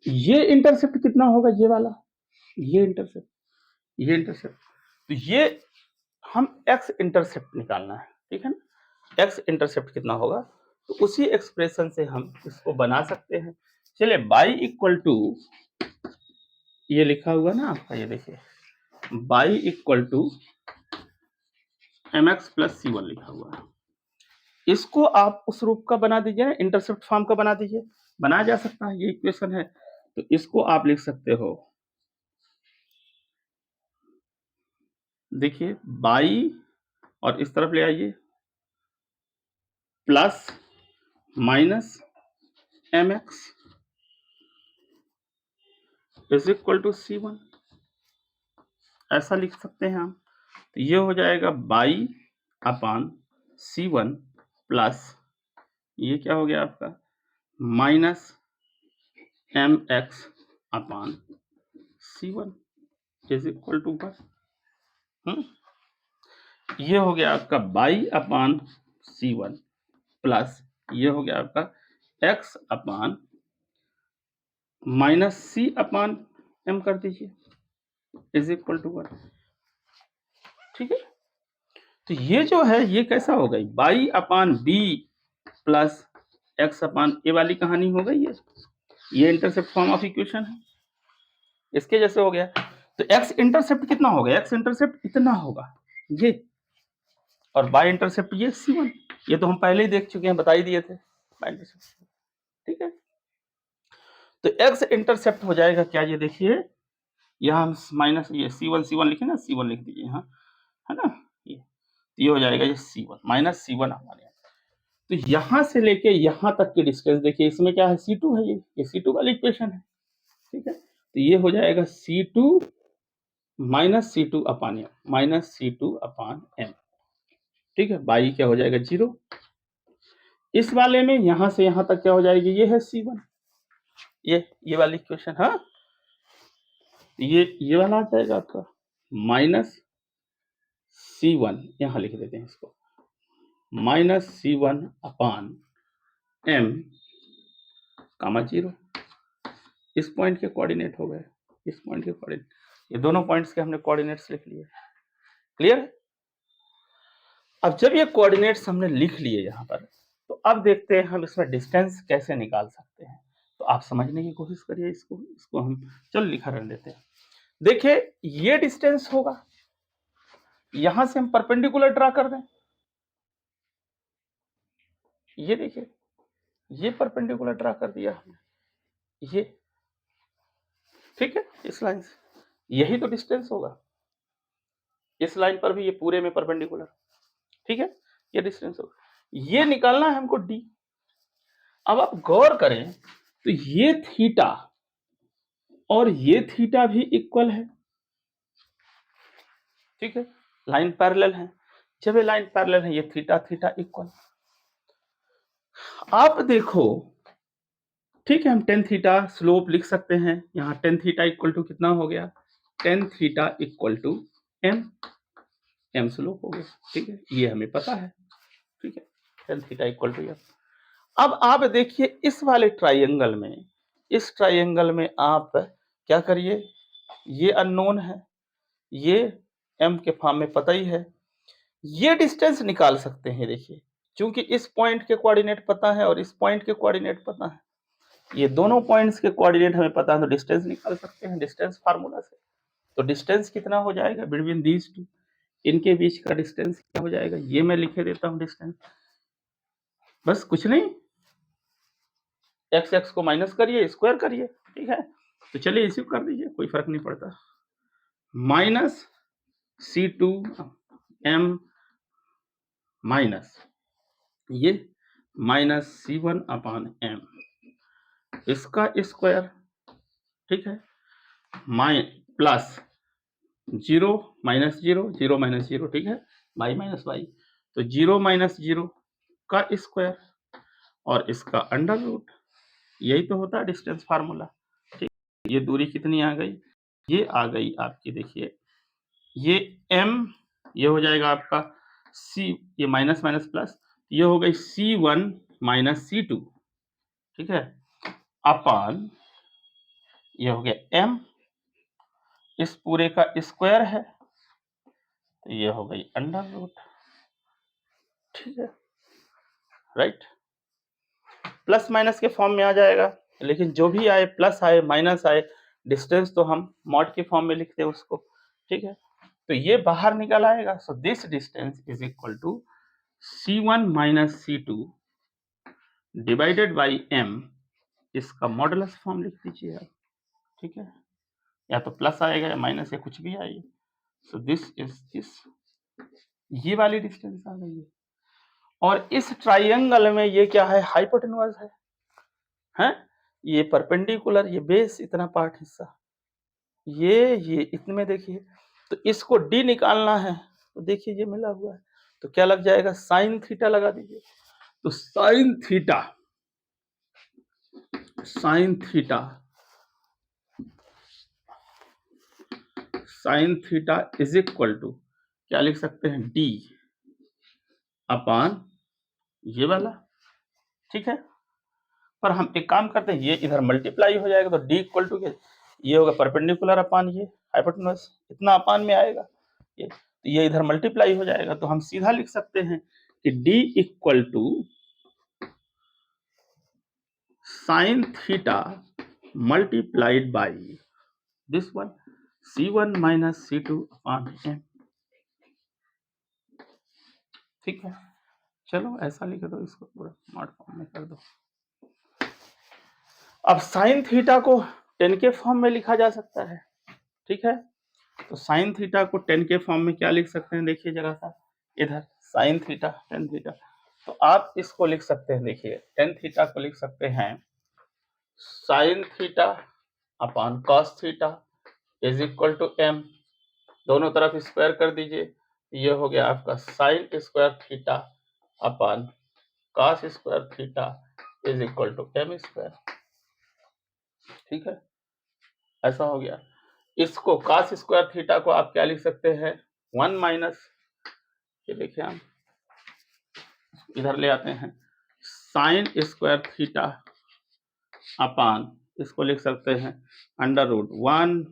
ये इंटरसेप्ट कितना होगा, ये वाला, ये इंटरसेप्ट, तो ये हम एक्स इंटरसेप्ट निकालना है, ठीक है ना। एक्स इंटरसेप्ट कितना होगा, तो उसी एक्सप्रेशन से हम इसको बना सकते हैं। चलिए बाई इक्वल टू, ये लिखा हुआ ना आपका, ये देखिए y equal to m x plus c one लिखा हुआ है। इसको आप उस रूप का बना दीजिए ना, इंटरसेप्ट फॉर्म का बना दीजिए, बनाया जा सकता है, ये इक्वेशन है। तो इसको आप लिख सकते हो, देखिए बाई और इस तरफ ले आइए plus minus m x is equal to c one, ऐसा लिख सकते हैं हम। तो ये हो जाएगा y upon c one plus, ये क्या हो गया आपका, minus m x upon c one is equal to one. ये हो गया आपका y upon c one plus, ये हो गया आपका x upon minus c upon m कर दीजिए इज इक्वल टू वन, ठीक है। तो ये जो है ये कैसा हो गई, by upon b plus x upon a वाली कहानी हो गई है, ये इंटरसेप्ट फॉर्म ऑफ इक्वेशन है, इसके जैसे हो गया। तो एक्स इंटरसेप्ट कितना हो गया, एक्स इंटरसेप्ट इतना होगा ये, और बाई इंटरसेप्ट ये C1, ये तो हम पहले ही देख चुके हैं, बता ही दिए थे बाई इंटरसेप्ट, ठीक है। तो एक्स इंटरसेप्ट हो जाएगा क्या, ये देखिए यहाँ हम माइनस ये C1 लिखे ना, C1 लिख दीजिए यहाँ, है ना, ये हो जाएगा ये C1 माइनस C1 हमारे यहाँ। तो यहाँ से लेके यहाँ तक की डिस्टेंस देखिए, इसमें क्या है C2 है, ये C2 वाली इक्वेशन है, ठीक है। तो ये हो जाएगा C2 माइनस C2 अपान एम, माइनस C2 अपान एम, ठीक है। बाई क्या हो जाएगा 0, इस वाले में यहां से यहां तक क्या हो जाएगी, ये है C1, ये वाली इक्वेशन, हाँ ये वाला आ जाएगा आपका माइनस C1, यहां लिख देते हैं इसको, माइनस C1 अपान एम कामा 0, इस पॉइंट के कोऑर्डिनेट हो गए, इस पॉइंट के कोऑर्डिनेट, ये दोनों पॉइंट्स के हमने कोऑर्डिनेट्स लिख लिए, क्लियर है। अब जब ये कोऑर्डिनेट्स हमने लिख लिए यहाँ पर, तो अब देखते हैं हम इसमें डिस्टेंस कैसे निकाल सकते हैं। तो आप समझने की कोशिश करिए इसको हम चलो लिखा रह लेते हैं। देखिए ये डिस्टेंस होगा, यहां से हम परपेंडिकुलर ड्रा कर दें, ये देखिए ये परपेंडिकुलर ड्रा कर दिया हमने, ये ठीक है, इस लाइन से, यही तो डिस्टेंस होगा, इस लाइन पर भी ये पूरे में परपेंडिकुलर, ठीक है, ये डिस्टेंस होगा, ये निकालना है हमको डी। अब आप गौर करें तो ये थीटा और ये थीटा भी इक्वल है, ठीक है, लाइन पैरेलल है, जब ये लाइन पैरेलल है ये थीटा थीटा इक्वल। आप देखो, ठीक है, हम टेन थीटा स्लोप लिख सकते हैं, यहाँ टेन थीटा इक्वल टू कितना हो गया, tan theta equal to m slope हो गया, ठीक है, ये हमें पता है, ठीक है, tan theta equal to m. अब आप देखिए इस वाले ट्राइंगल में, इस ट्राइंगल में आप क्या करिए, ये अननोन है, ये m के फॉर्म में पता ही है, ये डिस्टेंस निकाल सकते हैं। देखिए क्योंकि इस पॉइंट के कोऑर्डिनेट पता है और इस पॉइंट के कोऑर्डिनेट पता है, ये दोनों पॉइंट्स के कोऑर्डिनेट हमें पता है, तो डिस्टेंस निकाल सकते हैं डिस्टेंस फार्मूला से। तो डिस्टेंस कितना हो जाएगा बिटवीन दीज टू, इनके बीच का डिस्टेंस क्या हो जाएगा, ये मैं लिखे देता हूँ डिस्टेंस, बस कुछ नहीं, एक्स को माइनस करिए, स्क्वायर करिए, ठीक है। तो चलिए इसी को कर दीजिए, कोई फर्क नहीं पड़ता, माइनस C2 m माइनस ये माइनस C1 अपान एम, इसका स्क्वायर, ठीक है, प्लस 0 माइनस 0, 0 माइनस 0, ठीक है, y माइनस वाई, तो 0 माइनस 0 का स्क्वायर और इसका अंडर रूट, यही तो होता है डिस्टेंस फार्मूला। ठीक, ये दूरी कितनी आ गई, ये आ गई आपकी, देखिए ये m, ये हो जाएगा आपका c, ये माइनस माइनस प्लस, ये हो गई c1 माइनस c2, ठीक है, अपान ये हो गया m, इस पूरे का स्क्वायर है तो ये हो गई अंडर रूट, ठीक है, राइट। प्लस माइनस के फॉर्म में आ जाएगा, लेकिन जो भी आए, प्लस आए माइनस आए, डिस्टेंस तो हम मॉड के फॉर्म में लिखते हैं उसको, ठीक है, तो ये बाहर निकल आएगा। So this distance is equal to c1 minus c2 divided by m, इसका मॉडुलस फॉर्म लिख दीजिए आप, ठीक है, या तो प्लस आएगा या माइनस या कुछ भी आएगा। सो दिस इज दिस, ये वाली डिस्टेंस आ गई है, और इस ट्राइंगल में ये क्या है, हाइपोटेन्यूज है, ये परपेंडिकुलर, ये बेस इतना पार्ट हिस्सा, ये इतने में देखिए, तो इसको डी निकालना है, तो देखिए ये मिला हुआ है, तो क्या लग जाएगा, साइन थीटा लगा दीजिए, तो sine theta, sine theta, sine theta is equal to क्या लिख सकते हैं, डी अपान ये वाला, ठीक है, पर हम एक काम करते हैं, ये इधर मल्टीप्लाई हो जाएगा, तो डी इक्वल टू क्या, ये होगा परपेंडिकुलर अपान ये हाइपोटेन्यूज, इतना अपान में आएगा ये, तो ये इधर मल्टीप्लाई हो जाएगा, तो हम सीधा लिख सकते हैं कि d equal to sine theta multiplied by this one c1 minus c2 upon m, ठीक है, चलो ऐसा लिख दो, इसको पूरा स्मार्ट फॉर्म में कर दो। अब साइन थीटा को 10 के फॉर्म में लिखा जा सकता है, ठीक है, तो साइन थीटा को 10 के फॉर्म में क्या लिख सकते हैं, देखिए जरा सा इधर, साइन थीटा 10 थीटा, तो आप इसको लिख सकते हैं, देखिए 10 थीटा को लिख सकते हैं sine theta upon cos theta is equal to m, दोनों तरफ स्क्वायर कर दीजिए, ये हो गया आपका sine square theta upon cos square theta is equal to m square, ठीक है, ऐसा हो गया। इसको कॉस स्क्वायर थीटा को आप क्या लिख सकते हैं, 1 माइनस, ये देखिए हम इधर ले आते हैं, साइन स्क्वायर थीटा अपान, इसको लिख सकते हैं under root 1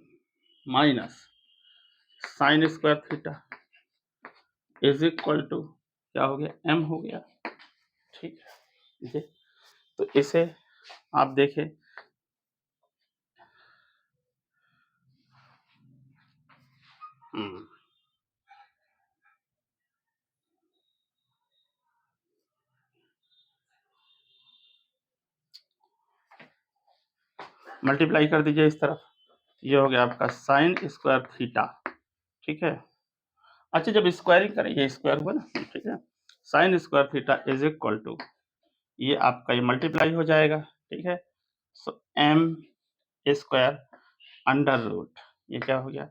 minus sine square theta is equal to क्या हो गया, m हो गया, ठीक है, ये तो इसे आप देखें, मल्टीप्लाई कर दीजिए इस तरफ, ये हो गया आपका साइन स्क्वायर थीटा, ठीक है, अच्छा जब स्क्वायरिंग करें, ये स्क्वायर हुआ ना, ठीक है, sine square theta is equal to, ये आपका ये मल्टीप्लाई हो जाएगा, ठीक है, सो m स्क्वायर अंडर रूट, ये क्या हो गया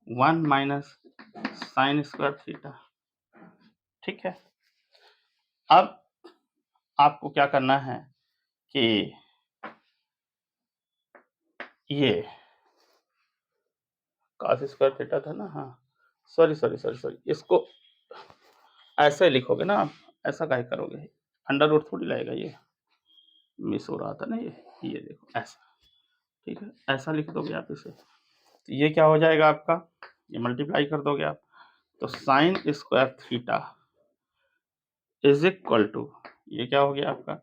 1 माइनस साइन स्क्वायर थीटा, ठीक है। अब आपको क्या करना है कि ये cos स्क्वायर थीटा था ना, हाँ सॉरी, इसको ऐसे लिखोगे ना आप, ऐसा काहे करोगे, अंडर रूट थोड़ी लगेगा, ये मिस हो रहा था ना, ये देखो ऐसा, ठीक है, ऐसा लिख दोगे आप इसे, तो ये क्या हो जाएगा आपका, ये मल्टीप्लाई कर दोगे आप, तो sine square theta is equal to, ये क्या हो गया आपका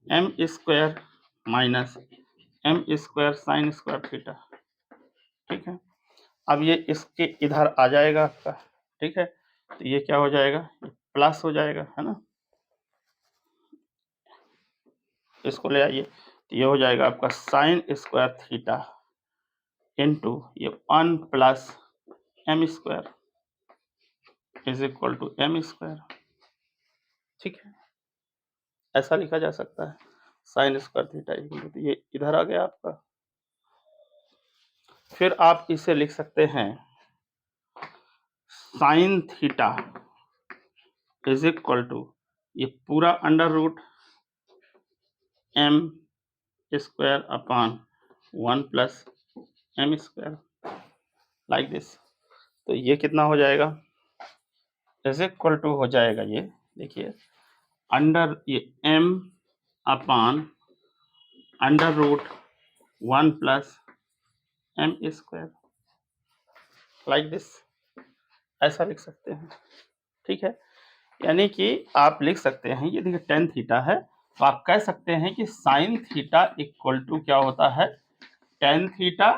m square minus m square sine square theta, ठीक है, अब ये इसके इधर आ जाएगा आपका, ठीक है, तो ये क्या हो जाएगा, प्लस हो जाएगा, है ना, इसको ले आइए, तो ये हो जाएगा आपका साइन स्क्वायर थीटा इनटू ये 1 plus m square is equal to m square, ठीक है, ऐसा लिखा जा सकता है साइन स्क्वायर थीटा, तो ये इधर आ गया आपका। फिर आप इसे लिख सकते हैं sine theta is equal to ये पूरा under root m square upon 1 plus m square like this. तो ये कितना हो जाएगा, इज इक्वल टू हो जाएगा ये देखिए अंडर ये m upon under root 1 plus m square like this, ऐसा लिख सकते हैं। ठीक है, यानी कि आप लिख सकते हैं ये देखिए टेन थीटा है, तो आप कह सकते हैं कि साइन थीटा इक्वल टू क्या होता है, tan theta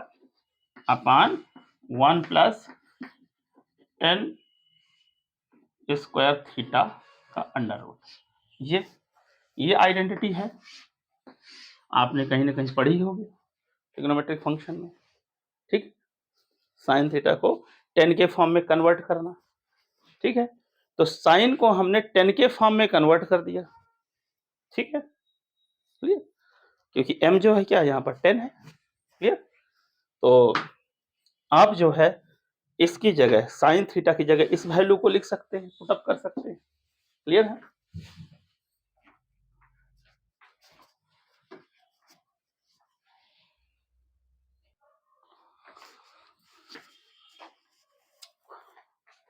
upon 1 plus ten square theta का अंडर रूट। ये आइडेंटिटी है, आपने कहीं ना कहीं पढ़ी होगी ट्रिग्नोमेट्रिक फंक्शन में। ठीक, साइन थीटा को टेन के फॉर्म में कन्वर्ट करना। ठीक है, तो साइन को हमने टेन के फॉर्म में कन्वर्ट कर दिया। ठीक है, क्लियर, क्योंकि m जो है क्या यहाँ पर 10 है। क्लियर, तो आप जो है इसकी जगह साइन थीटा की जगह इस वैल्यू को लिख सकते हैं, पुटअप कर सकते हैं। क्लियर है,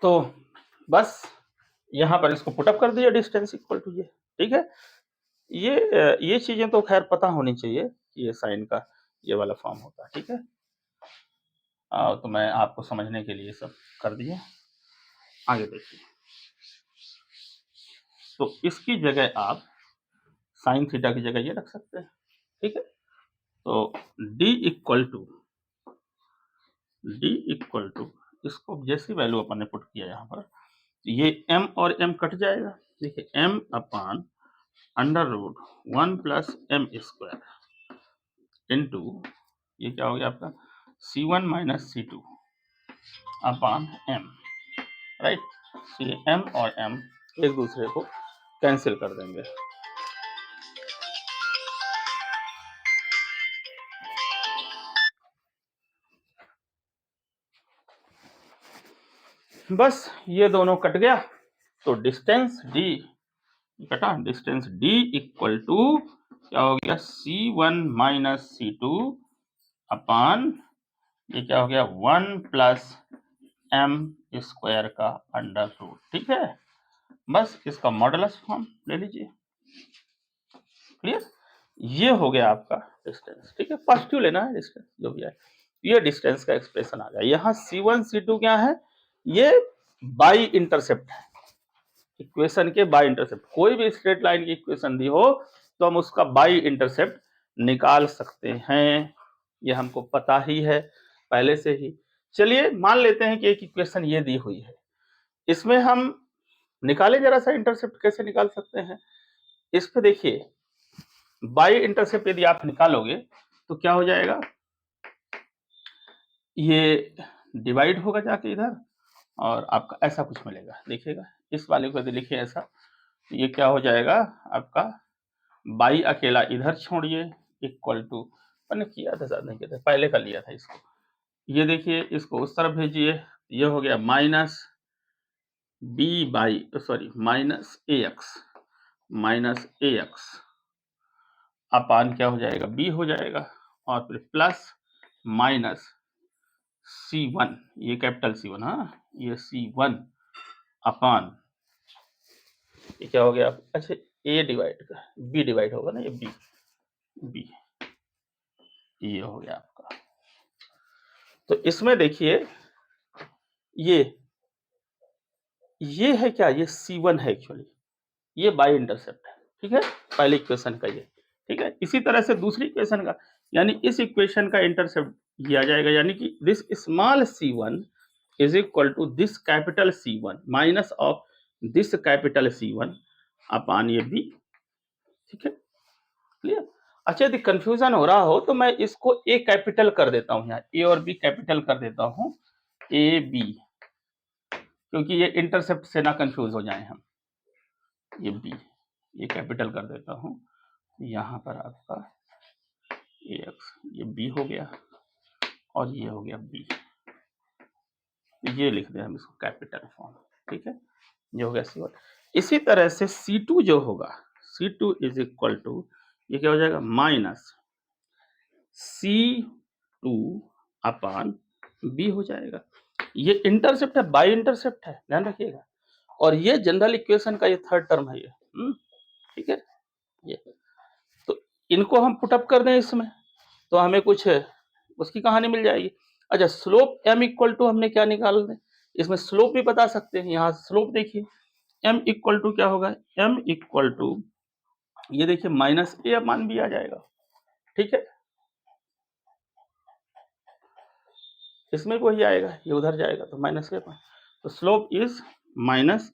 तो बस यहाँ पर इसको पुटअप कर दिया डिस्टेंस इक्वल टू ये। ठीक है, ये चीजें तो खैर पता होनी चाहिए कि ये साइन का ये वाला फॉर्म होता है। ठीक है, तो मैं आपको समझने के लिए सब कर दिया। आगे देखिए, तो इसकी जगह आप साइन थीटा की जगह ये रख सकते हैं। ठीक है, तो d इक्वल टू इसको जैसी वैल्यू अपन ने पुट किया यहाँ पर, ये m और m कट जाएगा। देखिए m upon under root 1 plus m square into ये क्या हो गया आपका c1 minus c2 upon m, right. तो ये m और m एक दूसरे को कैंसिल कर देंगे। बस ये दोनों कट गया, तो डिस्टेंस d कटा, डिस्टेंस d इक्वल टू क्या हो गया c1 माइनस c2 अपॉन ये क्या हो गया 1 प्लस m स्क्वायर का अंडर रूट। ठीक है, बस इसका मॉडुलस फॉर्म ले लीजिए। क्लियर, ये हो गया आपका डिस्टेंस। ठीक है, पॉजिटिव लेना है डिस्टेंस जो भी है, ये डिस्टेंस का एक्सप्रेशन आ गया। यहाँ c1 c2 क्या है, ये बाई इंटरसेप्ट है, इक्वेशन के बाई इंटरसेप्ट। कोई भी स्ट्रेट लाइन की इक्वेशन दी हो तो हम उसका बाई इंटरसेप्ट निकाल सकते हैं, ये हमको पता ही है पहले से ही। चलिए मान लेते हैं कि एक इक्वेशन ये दी हुई है, इसमें हम निकाले जरा सा इंटरसेप्ट कैसे निकाल सकते हैं। इस पे देखिए बाई इंटरसेप्ट यदि आप निकालोगे तो क्या हो जाएगा, ये डिवाइड होगा जाके इधर और आपका ऐसा कुछ मिलेगा। देखिएगा इस वाले को यदि लिखिए ऐसा, तो ये क्या हो जाएगा आपका बाई अकेला इधर छोड़िए इक्वल टू, मैंने किया था ज्यादा नहीं किया था, पहले का लिया था इसको। ये देखिए इसको उस तरफ भेजिए, ये हो गया minus b by sorry minus a x upon क्या हो जाएगा बी हो जाएगा, और फिर प्लस माइनस C1, ये कैपिटल C1, हाँ ये C1 अपान ये क्या हो गया, अच्छा ए डिवाइड का बी डिवाइड होगा ना, ये बी ये हो गया आपका। तो इसमें देखिए ये है क्या, ये C1 है एक्चुअली, ये बाई इंटरसेप्ट है। ठीक है, पहली इक्वेशन का ये। ठीक है, इसी तरह से दूसरी इक्वेशन का, यानी इस इक्वेशन का इंटरसेप्ट ये आ जाएगा, यानी कि this small c1 is equal to this capital C1 minus of this capital C1 upon ये b। ठीक है, क्लियर। अच्छा यदि कंफ्यूजन हो रहा हो तो मैं इसको ए कैपिटल कर देता हूँ, यहाँ ए और बी कैपिटल कर देता हूँ, ए बी, क्योंकि ये इंटरसेप्ट से ना कंफ्यूज हो जाए हम। ये बी ये कैपिटल कर देता हूँ, यहाँ पर आपका ए एक्स ये बी हो गया और ये हो गया बी। ये लिख दें हम इसको कैपिटल फॉर्म, ठीक है, ये हो गया C1। इसी तरह से C2 जो होगा, C2 इज इक्वल टू, ये क्या हो जाएगा, माइनस C2 अपान B हो जाएगा। ये इंटरसेप्ट है, बाई इंटरसेप्ट है, ध्यान रखिएगा। और ये जनरल इक्वेशन का ये थर्ड टर्म है ये, ठीक है। ये तो इनको हम पुटअप कर दें इसमें, तो हमें कुछ उसकी कहानी मिल जाएगी। अच्छा, स्लोप m इक्वल टू हमने क्या निकाल दें, इसमें स्लोप भी बता सकते हैं। यहाँ स्लोप देखिए, m इक्वल टू क्या होगा, m इक्वल टू ये देखिए माइनस a अपान b आ जाएगा, ठीक है। इसमें वही आएगा, ये उधर जाएगा तो माइनस a अपान, तो slope is minus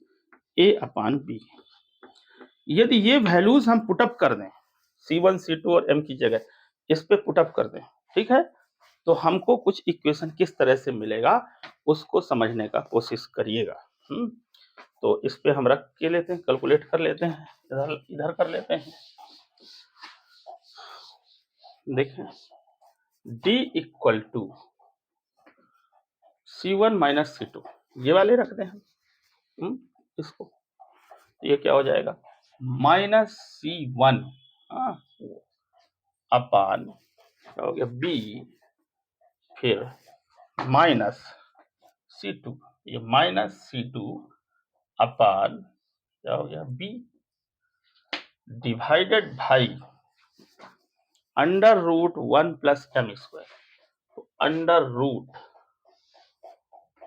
a upon b। यदि ये वैल्यूज हम पुटअप कर दें, C1 C2 और m की जगह इस पे पुटअप कर दें, ठीक है, तो हमको कुछ इक्वेशन किस तरह से मिलेगा उसको समझने का कोशिश करिएगा। तो इस पे हम रख के लेते हैं, कैलकुलेट कर लेते हैं, इधर कर लेते हैं। देखें, D equal to C1 minus C2, ये वाले रख दें हम इसको, ये क्या हो जाएगा, माइनस C1 अपान क्या हो गया B, फिर माइनस C2, ये माइनस C2 अपान क्या हो गया B, divided by under root 1 plus m square, तो under root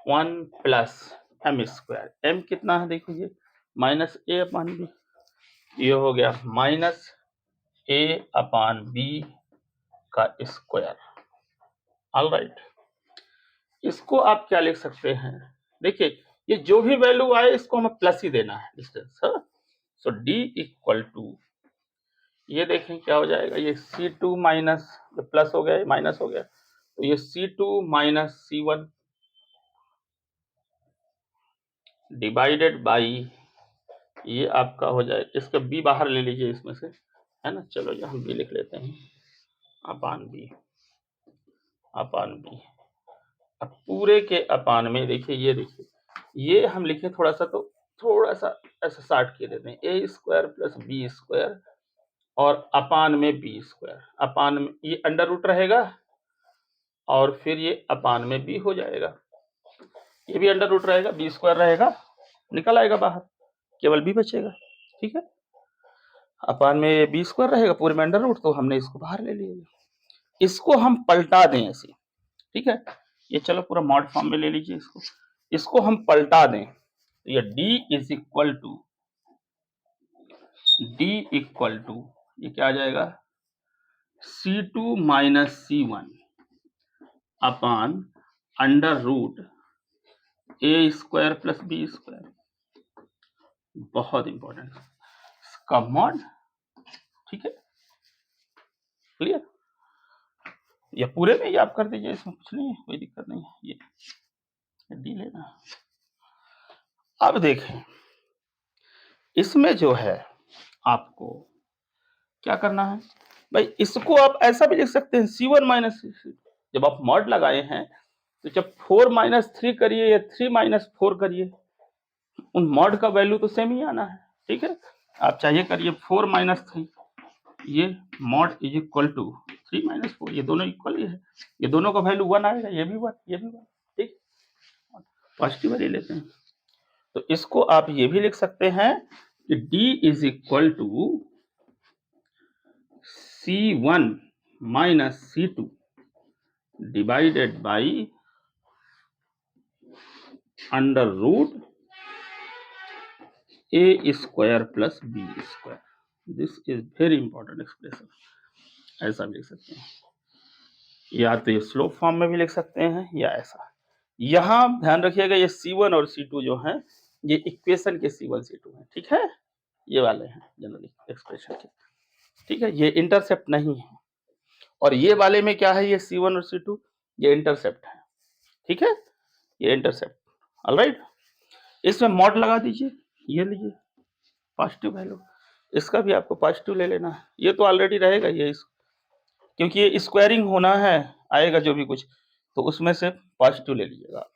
1 plus m square, m कितना है देखिए, माइनस a अपान b, ये हो गया माइनस a अपान b का स्क्वायर। ऑलराइट, इसको आप क्या लिख सकते हैं, देखिए ये जो भी वैल्यू आए इसको हमें प्लस ही देना है distance. So d equal to, ये देखें क्या हो जाएगा, ये C2 माइनस, प्लस हो गया, माइनस हो गया, तो ये C2 minus C1 divided by, ये आपका हो जाए, इसका b बाहर ले लीजिए इसमें से, है ना, चलो ये हम b लिख लेते हैं, अपान b, अपान b। अब पूरे के अपान में देखिए, ये देखिए, ये हम लिखे थोड़ा सा, तो थोड़ा सा ऐसा साठ के देते हैं, a square plus b square और अपान में b स्क्वायर, अपान में ये अंडर रूट रहेगा और फिर ये अपान में b हो जाएगा, ये भी अंडर रूट रहेगा, b स्क्वायर रहेगा, निकल आएगा बाहर, केवल b बचेगा, ठीक है। अपान में b स्क्वायर रहेगा, पूरे में अंडर रूट, तो हमने इसको बाहर ले लिया। इसको हम पलटा दें ऐसे, ठीक है, ये चलो पूरा मॉड फॉर्म में ले लीजिए इसको, इसको हम पलटा दें, तो ये d is equal to, d equal to ये क्या आ जाएगा, C2 minus C1 upon under root a square plus b square, बहुत इंपॉर्टेंट इसका मॉड, ठीक है, क्लियर। या पूरे में ही आप कर दीजिए, इसमें कुछ नहीं है, कोई दिक्कत नहीं है, ये डी लेना। अब देखें, इसमें जो है आपको क्या करना है भाई, इसको आप ऐसा भी लिख सकते हैं C1 माइनस, जब आप मॉड लगाए हैं तो जब 4 माइनस 3 करिए या 3 माइनस 4 करिए, उन मॉड का वैल्यू तो सेम ही आना है, ठीक है। आप चाहिए करिए 4 माइनस 3, ये mod is equal to 3 minus 4, ये दोनों इक्वल ही है, ये दोनों का वैल्यू 1 आएगा, ये भी 1, ये भी 1, ठीक, पॉजिटिव वैल्यू लेते हैं। तो इसको आप ये भी लिख सकते हैं कि d is equal to C1 minus C2 divided by under root a square plus b square, this is very important expression, ऐसा भी लिख सकते हैं, या तो ये स्लोप फॉर्म में भी लिख सकते हैं या ऐसा। यहां ध्यान रखिएगा, ये C1 और C2 जो हैं ये इक्वेशन के C1 C2 हैं, ठीक है, ये वाले हैं जनरली एक्सप्रेशन के, ठीक है, ये इंटरसेप्ट नहीं है। और ये वाले में क्या है, ये C1 और C2 ये इंटरसेप्ट है, ठीक है, ये इंटरसेप्ट। ऑलराइट, इसमें मॉड लगा दीजिए, ये लीजिए पॉजिटिव वैल्यू, इसका भी आपको पॉजिटिव ले लेना है, ये तो ऑलरेडी रहेगा ये क्योंकि ये स्क्वायरिंग होना है, आएगा जो भी कुछ, तो उसमें से पॉजिटिव ले लीजिएगा,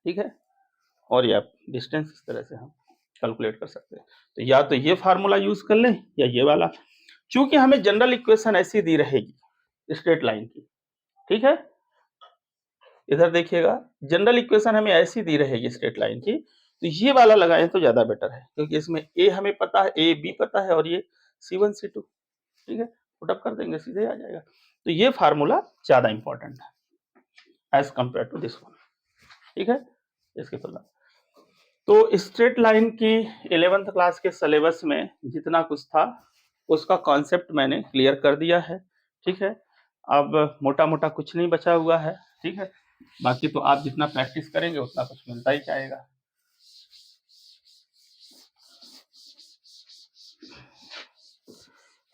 ठीक है, और ये आप डिस्टेंस इस तरह से हम कैलकुलेट कर सकते हैं। तो या तो ये फार्मूला यूज कर लें या ये वाला, क्योंकि हमें जनरल इक्वेशन ऐसी दी रहेगी स्ट्रेट लाइन की। ठीक है, इधर देखिएगा, जनरल इक्वेशन हमें ऐसी दी रहेगी स्ट्रेट लाइन की, तो ये वाला लगाएं तो ज्यादा बेटर है, क्योंकि इसमें ए हमें पता है, ए बी पता है, और ये C1 C2। ठीक है, पुटअप कर देंगे सीधे आ जाएगा। तो ये फार्मूला ज्यादा इंपॉर्टेंट है as compare to this one. ठीक है, इसकी तुलना। तो स्ट्रेट लाइन की 11th क्लास के सिलेबस में जितना कुछ था उसका कॉन्सेप्ट मैंने क्लियर कर दिया है। ठीक है, अब मोटा मोटा कुछ नहीं बचा हुआ है। ठीक है, बाकी तो आप जितना प्रैक्टिस करेंगे उतना कुछ मिलता ही जाएगा।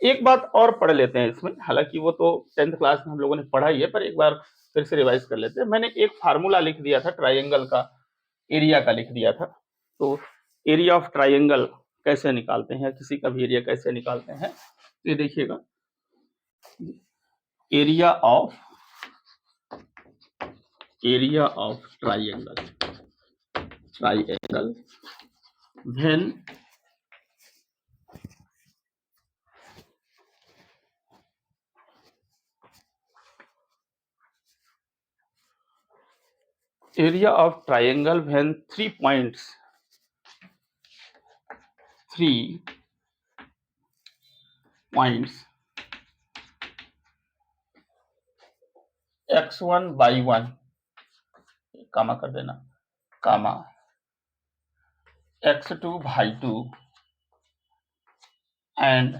एक बात और पढ़ लेते हैं इसमें, हालांकि वो तो 10th क्लास में हम लोगों ने पढ़ा ही है, पर एक बार फिर से रिवाइज कर लेते हैं। मैंने एक फार्मूला लिख दिया था ट्राइंगल का, एरिया का लिख दिया था। तो एरिया ऑफ ट्राइंगल कैसे निकालते हैं, किसी का भी एरिया कैसे निकालते हैं, तो ये देखिएगा, area of triangle when area of triangle when 3 points x1 y1, comma कर देना, comma x2 y2 and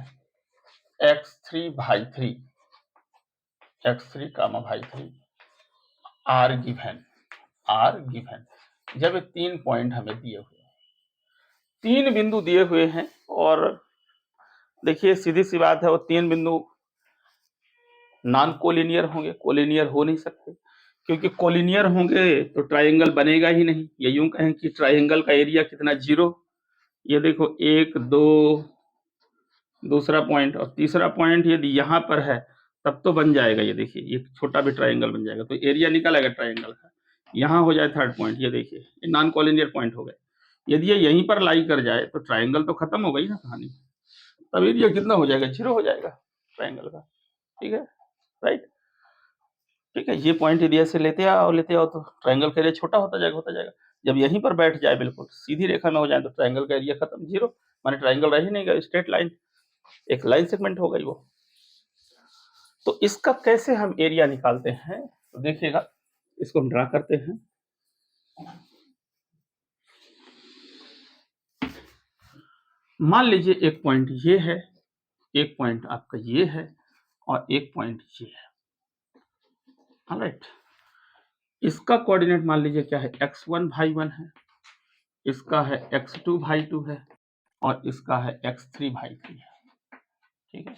x3 y3, x3 कामा y3 आर गिवन। जब 3 पॉइंट हमें दिए हुए हैं, 3 बिंदु दिए हुए हैं, और देखिए सीधी सी बात है, वो 3 बिंदु नॉन कोलिनियर होंगे, कोलिनियर हो नहीं सकते, क्योंकि कोलिनियर होंगे तो ट्राइंगल बनेगा ही नहीं। ये यूं कहें कि ट्राइंगल का एरिया कितना, 0। ये देखो 1 2, दूसरा पॉइंट और तीसरा पॉइंट यदि यहाँ पर है तब तो बन जाएगा। ये देखिए, ये छोटा भी ट्राइंगल बन जाएगा, तो एरिया निकल आएगा ट्राइंगल का। यहाँ हो जाए थर्ड पॉइंट, ये देखिए ये नॉन कोलिनियर पॉइंट हो गए। यदि ये यहीं पर लाई कर जाए तो ट्राइंगल तो खत्म हो गई ना कहानी, तब एरिया कितना हो जाएगा, 0 हो जाएगा ट्राइंगल का। ठीक है, राइट। ठीक है, ये पॉइंट एरिया से लेते आओ तो ट्राइंगल का एरिया छोटा होता जाएगा। जब यहीं पर बैठ जाए, बिल्कुल सीधी रेखा में हो जाए, तो ट्राइंगल का एरिया खत्म, 0, माने ट्राइंगल रह ही नहीं गया, स्ट्रेट लाइन, एक लाइन सेगमेंट हो गई वो। तो इसका कैसे हम एरिया निकालते हैं, तो देखिएगा, इसको हम ड्रा करते हैं। मान लीजिए एक पॉइंट ये है, एक पॉइंट आपका ये है, और एक पॉइंट ये है। ऑलराइट, इसका कोऑर्डिनेट मान लीजिए क्या है, x1 y1 है, इसका है x2 y2 है, और इसका है x3 y3 है। ठीक है,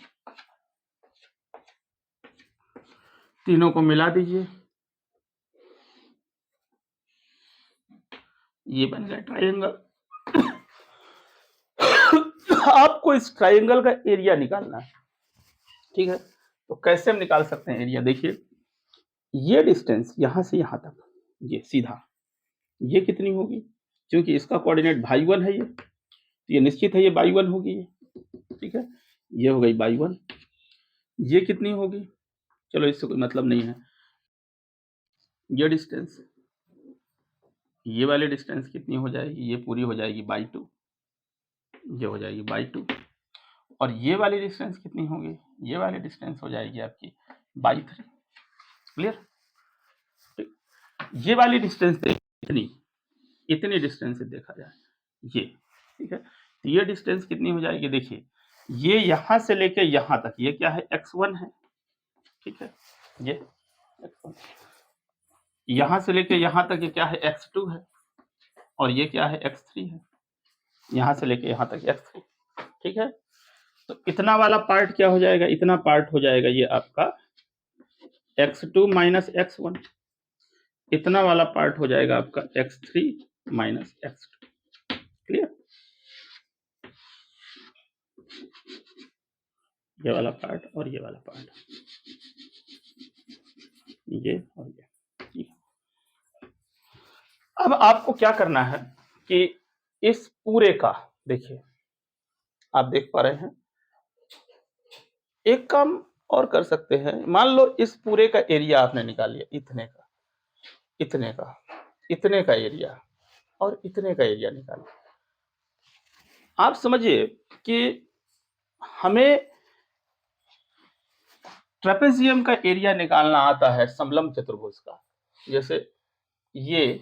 तीनों को मिला दीजिए, ये बन गया ट्राइंगल। आपको इस ट्राइंगल का एरिया निकालना है। ठीक है, तो कैसे हम निकाल सकते हैं एरिया, देखिए ये डिस्टेंस यहां से यहां तक, ये सीधा, ये कितनी होगी, क्योंकि इसका कोऑर्डिनेट y1 है, ये निश्चित है, ये y1 होगी ये। ठीक है, ये हो गई y1। ये कितनी होगी, चलो इससे कोई मतलब नहीं है। ये डिस्टेंस, ये वाली डिस्टेंस कितनी हो जाएगी, ये पूरी हो जाएगी y2, ये हो जाएगी y2। और ये वाली डिस्टेंस कितनी होगी, ये वाली डिस्टेंस हो जाएगी आपकी y3। क्लियर, ये वाली डिस्टेंस इतनी डिस्टेंस से देखा जाए ये। ठीक है, तो ये डिस्टेंस कितनी हो जाएगी, देखिए ये यहां से लेके यहां तक, ये क्या है, x1 है। ठीक है, ये x1, यहां से लेके यहां तक ये क्या है, x2 है, और ये क्या है, x3 है, यहां से लेके यहां तक x3। ठीक है, तो इतना वाला पार्ट क्या हो जाएगा, इतना पार्ट हो जाएगा ये आपका x2 माइनस x1, इतना वाला पार्ट हो जाएगा आपका x3 माइनस x2। क्लियर, ये वाला पार्ट और ये वाला पार्ट, ये और ये। अब आपको क्या करना है कि इस पूरे का देखिए, आप देख पा रहे हैं, एक काम और कर सकते हैं। मान लो इस पूरे का एरिया आपने निकाल लिया, इतने का, इतने का, इतने का एरिया और इतने का एरिया निकाल। आप समझिए कि हमें ट्रेपेजियम का एरिया निकालना आता है समलंब चतुर्भुज का। जैसे ये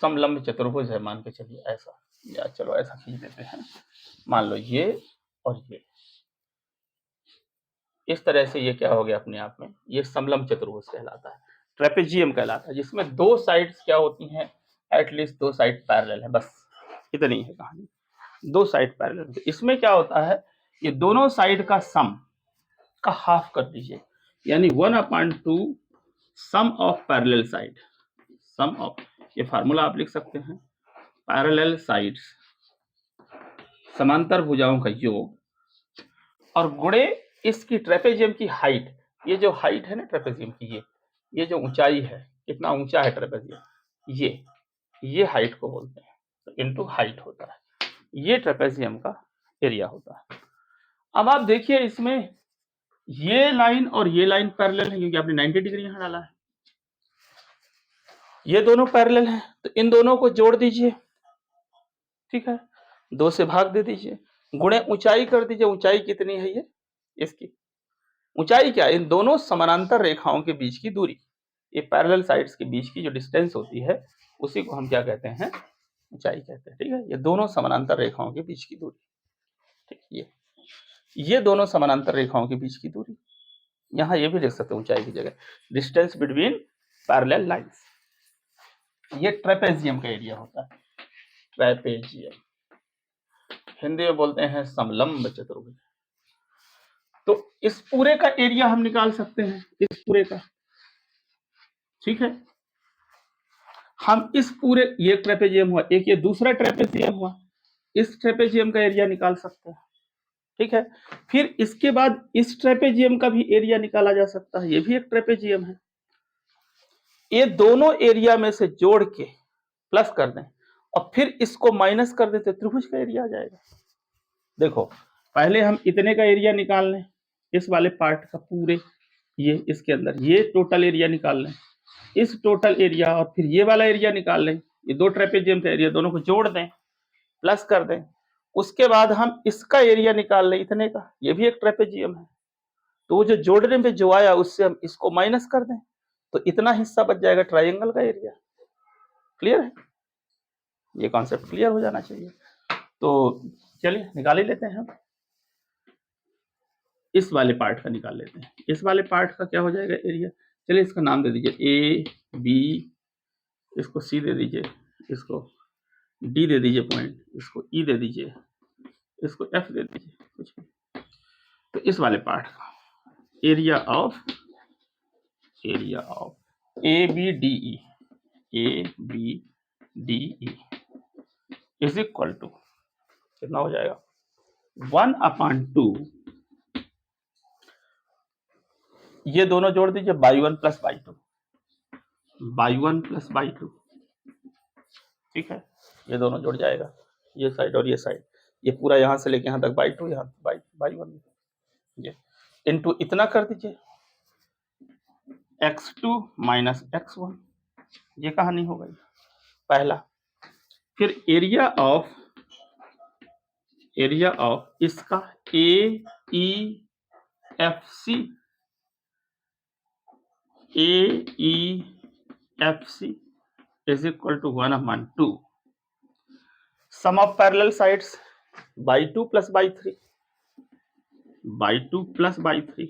समलंब चतुर्भुज है, मान के चलिए ऐसा, या चलो ऐसा खींच देते हैं, मान लो ये और ये, इस तरह से ये क्या हो गया अपने आप में, ये समलंब चतुर्भुज कहलाता है, ट्रेपेजियम कहलाता है, जिसमें दो साइड्स क्या होती हैं, एटलीस्ट दो साइड पैरेलल है, बस इतनी है कहानी, दो साइड पैरेलल। इसमें क्या होता है, ये दोनों साइड का सम का हाफ कर दीजिए, यानी 1/2 sum of parallel side, sum of, ये फार्मूला आप लिख सकते हैं, पैरेलल साइड्स, समांतर भुजाओं का योग, और गुणे इसकी ट्रेपेजियम की हाइट, ये जो हाइट है ना ट्रेपेजियम की, ये जो ऊंचाई है, कितना ऊंचा है ट्रेपेजियम, ये हाइट को बोलते हैं, तो इनटू हाइट होता है, ये ट्रेपेजियम का एरिया होता है। अब आप देखिए इसमें ये लाइन और ये लाइन पैरेलल है, क्योंकि आपने 90 डिग्री यहां डाला है, ये दोनों पैरेलल हैं, तो इन दोनों को जोड़ दीजिए, ठीक है, 2 से भाग दे दीजिए, गुणे ऊंचाई कर दीजिए, ऊंचाई कितनी है ये, इसकी ऊंचाई क्या है, इन दोनों समानांतर रेखाओं के बीच की दूरी, ये पैरेलल साइड्स के बीच की जो डिस्टेंस होती है, उसी को हम क्या कहते हैं, ऊंचाई कहते हैं, ठीक है, ये दोनों समानांतर रेखाओं के बीच की दूरी, ठीक, ये दोनों समानांतर रेखाओं के बीच की दूरी, यहाँ ये भी लिख सकते हैं ऊंचाई की जगह, डिस्टेंस बिटवीन पैरेलल लाइंस, ये ट्रेपेजियम का एरिया होता है, ट्रेपेजियम, हिंदी में बोलते हैं समलंब चतुर्भुज। तो इस पूरे का एरिया हम निकाल सकते हैं, इस पूरे का, ठीक है, हम इस पूरे, ये ट्रेपेजियम हुआ, एक ये दूसरा ट्रेपेजियम हुआ, इस ट्रेपेजियम का एरिया निकाल सकते हैं, ठीक है, फिर इसके बाद इस ट्रेपेजियम का भी एरिया निकाला जा सकता है, ये भी एक ट्रेपेजियम है, ये दोनों एरिया में से जोड़ के प्लस कर दें और फिर इसको माइनस कर देते, त्रिभुज का एरिया आ जाएगा। देखो पहले हम इतने का एरिया निकाल लें, इस वाले पार्ट का पूरे, ये इसके अंदर ये टोटल एरिया निकाल लें, इस टोटल एरिया और फिर ये वाला एरिया निकाल लें, ये दो ट्रेपेजियम का एरिया, दोनों को जोड़ दें, प्लस कर दें, उसके बाद हम इसका एरिया निकाल लें इतने का, ये भी एक ट्रेपेजियम है, तो वो जो जोड़ने में जो आया उससे हम इसको माइनस कर दें, तो इतना हिस्सा बच जाएगा ट्राइंगल का एरिया। क्लियर है, ये कॉन्सेप्ट क्लियर हो जाना चाहिए। तो चलिए निकाल ही लेते हैं हम, इस वाले पार्ट का निकाल लेते हैं, इस वाले पार्ट का क्या हो जाएगा एरिया, चलिए इसका नाम दे दीजिए ए बी, इसको सी दे दीजिए, इसको डी दे दीजिए पॉइंट, इसको ई दे दीजिए, इसको एफ दे दीजिए, कुछ भी। तो इस वाले पार्ट का area of A B D E, A B D E is equal to कितना हो जाएगा, 1/2, ये दोनों जोड़ दीजिए, y 1 plus y 2, y 1 plus y 2, ठीक है, ये दोनों जुड़ जाएगा, ये साइड और ये साइड, ये पूरा यहाँ से लेके यहाँ तक बाई 2, यहाँ बाई 1, ये इनटू इतना कर दीजिए, x2 माइनस x1, ये कहानी हो गई पहला। फिर एरिया ऑफ इसका a e f c, is equal to 1/2 sum of parallel sides, by 2 plus by 3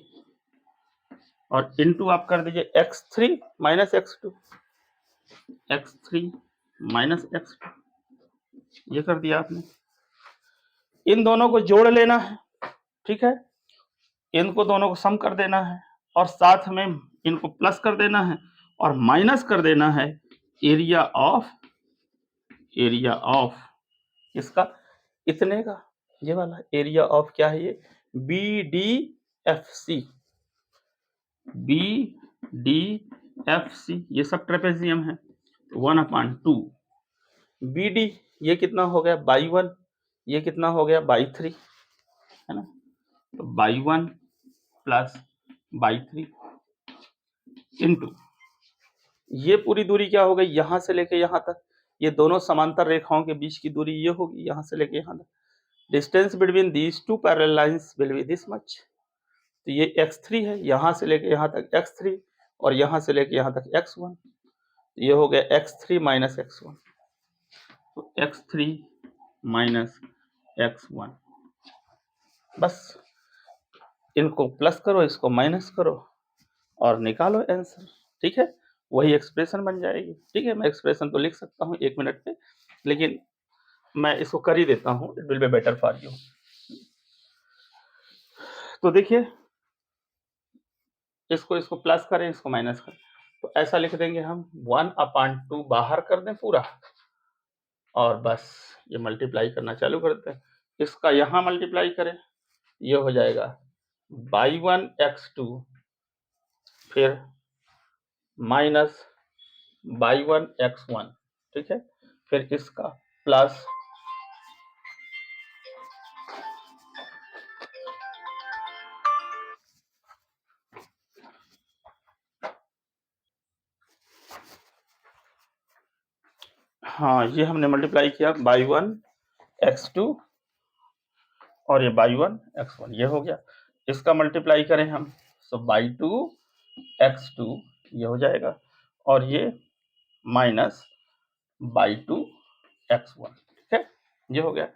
और इनटू आप कर दीजिए x3 माइनस x2, ये कर दिया आपने। इन दोनों को जोड़ लेना है, ठीक है, इनको दोनों को सम कर देना है और साथ में इनको प्लस कर देना है और माइनस कर देना है एरिया ऑफ इसका, इतने का, ये वाला एरिया ऑफ क्या है, ये B D F C, F C ये सब ट्रेपेजियम है, 1/2 बी डी ये कितना हो गया बाई 1, ये कितना हो गया बाई 3, है ना, तो बाई 1 प्लस बाई 3 इंटू ये पूरी दूरी क्या हो गई यहां से लेके यहां तक, ये दोनों समांतर रेखाओं के बीच की दूरी ये होगी यहां से लेके यहां तक, distance between these two parallel lines will be this much, तो ये x3 है, यहां से लेके यहां तक x3 और यहां से लेके यहां तक x1, ये हो गया x3 माइनस x1, तो x3 माइनस x1, बस इनको प्लस करो इसको माइनस करो और निकालो आंसर, ठीक है, वही एक्सप्रेशन बन जाएगी। ठीक है, मैं एक्सप्रेशन तो लिख सकता हूँ 1 मिनट पे, लेकिन मैं इसको कर ही देता हूँ, it will be better for you. तो देखिए इसको प्लस करें इसको माइनस करें, तो ऐसा लिख देंगे हम 1/2 बाहर कर दें पूरा और बस ये मल्टीप्लाई करना चालू करते हैं, इसका यहाँ मल्टीप्लाई करें, ये हो जाएगा बाई 1 x2 फिर माइनस बाई 1 x1, ठीक है, फिर इसका प्लस हाँ ये हमने मल्टीप्लाई किया बाई 1 x2 और ये बाई 1 x1 ये हो गया, इसका मल्टीप्लाई करें हम तो बाई 2 x2 ये हो जाएगा और ये माइनस बाई 2 x1, ठीक है, ये हो गया।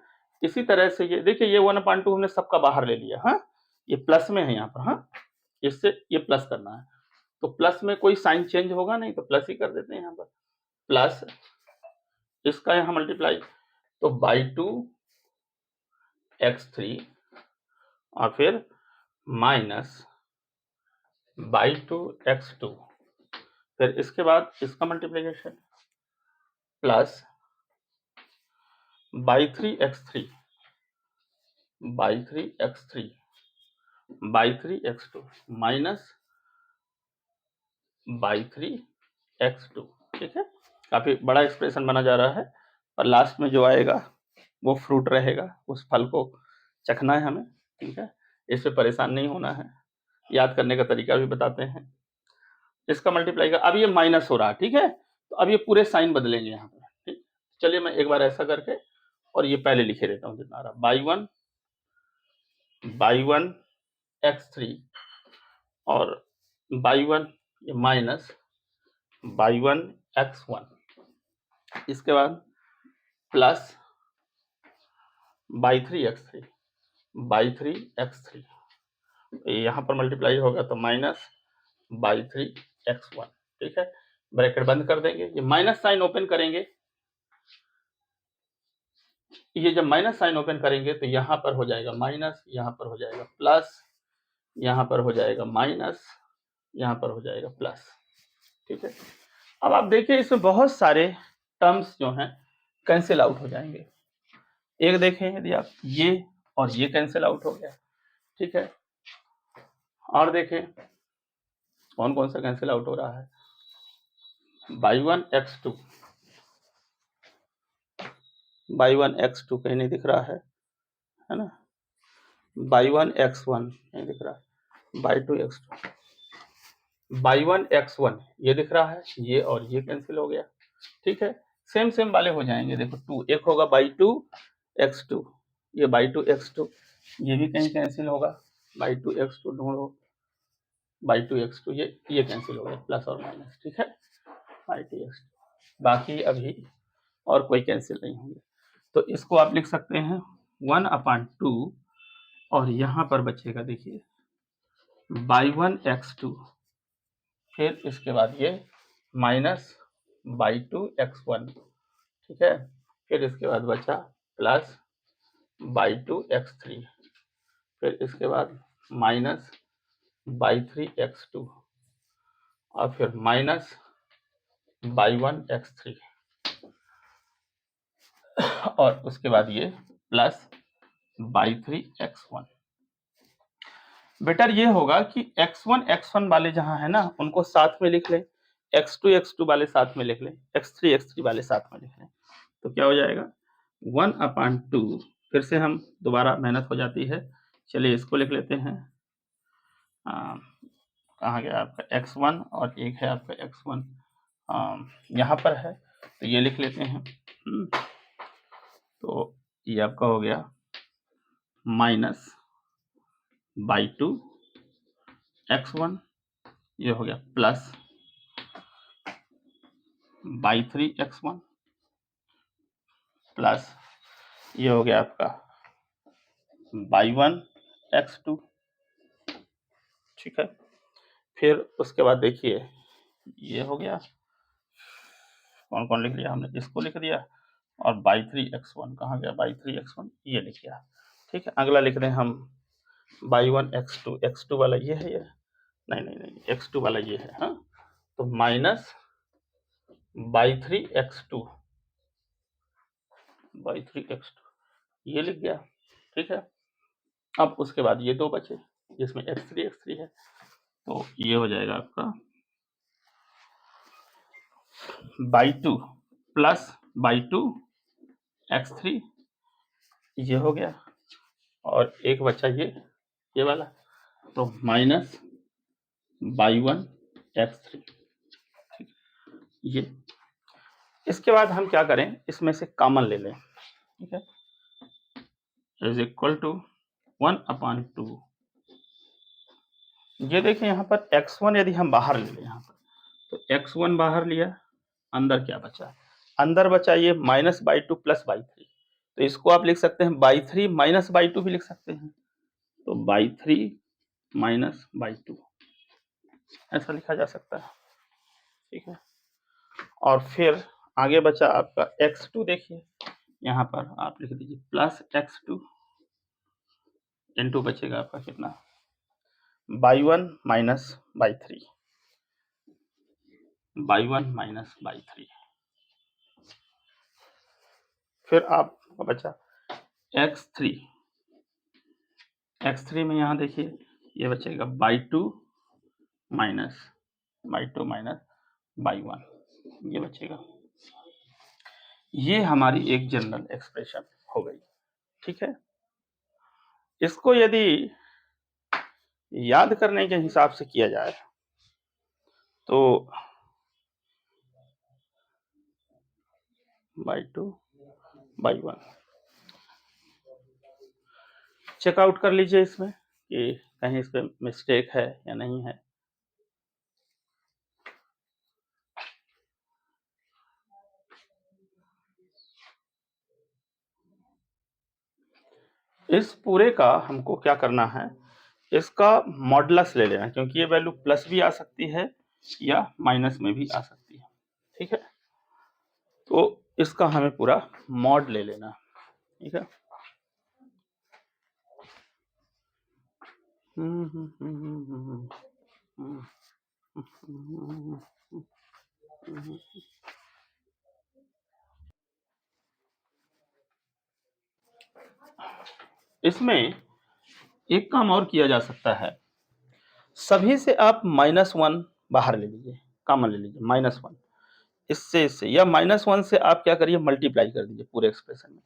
इसी तरह से ये देखिए ये 1/2 हमने सबका बाहर ले लिया, हाँ ये प्लस में है यहाँ पर, हाँ इससे ये प्लस करना है, तो प्लस में कोई साइन चेंज होगा नहीं तो प्लस ही कर देते हैं यहाँ पर, प्लस इसका यहाँ मल्टीप्लाई तो बाई 2 x3 और फिर माइनस बाई 2 x2, फिर इसके बाद इसका multiplication plus by 3 x3 by 3 x3 by 3 x2 minus by 3 x2, ठीक है, काफी बड़ा एक्सप्रेशन बना जा रहा है और लास्ट में जो आएगा वो फ्रूट रहेगा, उस फल को चखना है हमें, ठीक है, इससे परेशान नहीं होना है, याद करने का तरीका भी बताते हैं। इसका मल्टीप्लाई का अब ये माइनस हो रहा है, ठीक है, तो अब ये पूरे साइन बदलेंगे यहाँ पर, ठीक, चलिए मैं एक बार ऐसा करके और ये पहले लिखे देता हूँ जितना आ रहा बाई 1 x3 और बाई 1 ये माइनस बाई 1 x1, इसके बाद plus by 3 x3 by 3 x3, यहाँ पर मल्टीप्लाई होगा तो माइनस बाई 3 x1, ठीक है, ब्रैकेट बंद कर देंगे, ये माइनस साइन ओपन करेंगे, ये जब माइनस साइन ओपन करेंगे तो यहाँ पर हो जाएगा माइनस, यहाँ पर हो जाएगा प्लस, यहाँ पर हो जाएगा माइनस, यहाँ पर हो जाएगा प्लस, ठीक है। अब आप देखिए इसमें बहुत सारे टर्म्स जो हैं कैंसिल आउट हो जाएंगे, एक देखें यदि आप ये और ये कैंसिल आउट हो गया, ठीक है, और देखें कौन कौन सा कैंसिल आउट हो रहा है, बाई 1 x2 बाई 1 x2 कहीं नहीं दिख रहा है ना, बाई 1 x1 नहीं दिख रहा है, बाई 2 x2 बाई 1 x1 ये दिख रहा है, ये और ये कैंसिल हो गया, ठीक है, सेम सेम वाले हो जाएंगे, देखो 2 एक होगा बाई 2 x2, ये बाई 2 x2 ये भी कहीं कैंसिल होगा, बाई 2 x2 ढूंढो, बाई 2 x2 ये कैंसिल हो गया प्लस और माइनस, ठीक है, बाई 2 x2, बाकी अभी और कोई कैंसिल नहीं होंगे, तो इसको आप लिख सकते हैं 1/2 और यहाँ पर बचेगा देखिए बाई 1 x2, फिर इसके बाद ये माइनस बाई 2 x1, ठीक है, फिर इसके बाद बचा प्लस बाई 2 x3, फिर इसके बाद माइनस बाई 3 x2 और फिर माइनस बाई 1 x3 और उसके बाद ये प्लस बाई 3 x1। बेटर ये होगा कि x1 वाले जहां है ना उनको साथ में लिख लें, x2 वाले साथ में लिख लें, x3 वाले साथ में लिख लें, तो क्या हो जाएगा 1/2। फिर से हम दोबारा मेहनत हो जाती है, चलिए इसको लिख लेते हैं। कहाँ गया आपका x1 और एक है आपका x1 यहाँ पर है, तो ये लिख लेते हैं। तो ये आपका हो गया -/2 x1, ये हो गया +/3 x1 प्लस ये हो गया आपका y1 x2। ठीक है, फिर उसके बाद देखिए ये हो गया, कौन कौन लिख लिया हमने, इसको लिख दिया, और y3 x1 कहाँ गया, y3 x1 ये लिख दिया। ठीक है, अगला लिख रहे हैं हम y1 x2, x2 वाला ये है, ये नहीं x2 वाला ये है, हाँ, तो -/3 x2 ये लिख गया। ठीक है, अब उसके बाद ये दो बचे जिसमें x3 है, तो ये हो जाएगा आपका y2 +/2 x3 ये हो गया, और एक बचा ये वाला, तो -/y1 x3। ये इसके बाद हम क्या करें, इसमें से कॉमन ले लें। ठीक है, इज इक्वल टू 1/2। ये देखिए यहाँ पर x1 यदि हम बाहर ले लें यहाँ पर, तो x1 बाहर लिया, अंदर क्या बचा, अंदर बचा ये -/2 +/3, तो इसको आप लिख सकते हैं y3 -/2 भी लिख सकते हैं, तो y3 -/2 ऐसा लिखा जा सकता है। ठीक है, और फिर आगे बचा आपका x2, देखिए यहाँ पर आप लिख दीजिए +x2 इनटू बचेगा आपका कितना y1 -/3, फिर आपका बचा x3 में यहाँ देखिए ये बचेगा y2 y1 ये बचेगा। ये हमारी एक जनरल एक्सप्रेशन हो गई। ठीक है, इसको यदि याद करने के हिसाब से किया जाए तो y2 y1 चेकआउट कर लीजिए इसमें कि कहीं इस पे मिस्टेक है या नहीं है। इस पूरे का हमको क्या करना है, इसका मॉडुलस ले लेना, क्योंकि ये वैल्यू प्लस भी आ सकती है या माइनस में भी आ सकती है। ठीक है, तो इसका हमें पूरा मॉड ले लेना। ठीक है, इसमें एक काम और किया जा सकता है, सभी से आप -1 बाहर ले लीजिए, कॉमन ले लीजिए -1, इससे या -1 से आप क्या करिए मल्टीप्लाई कर दीजिए पूरे एक्सप्रेशन में।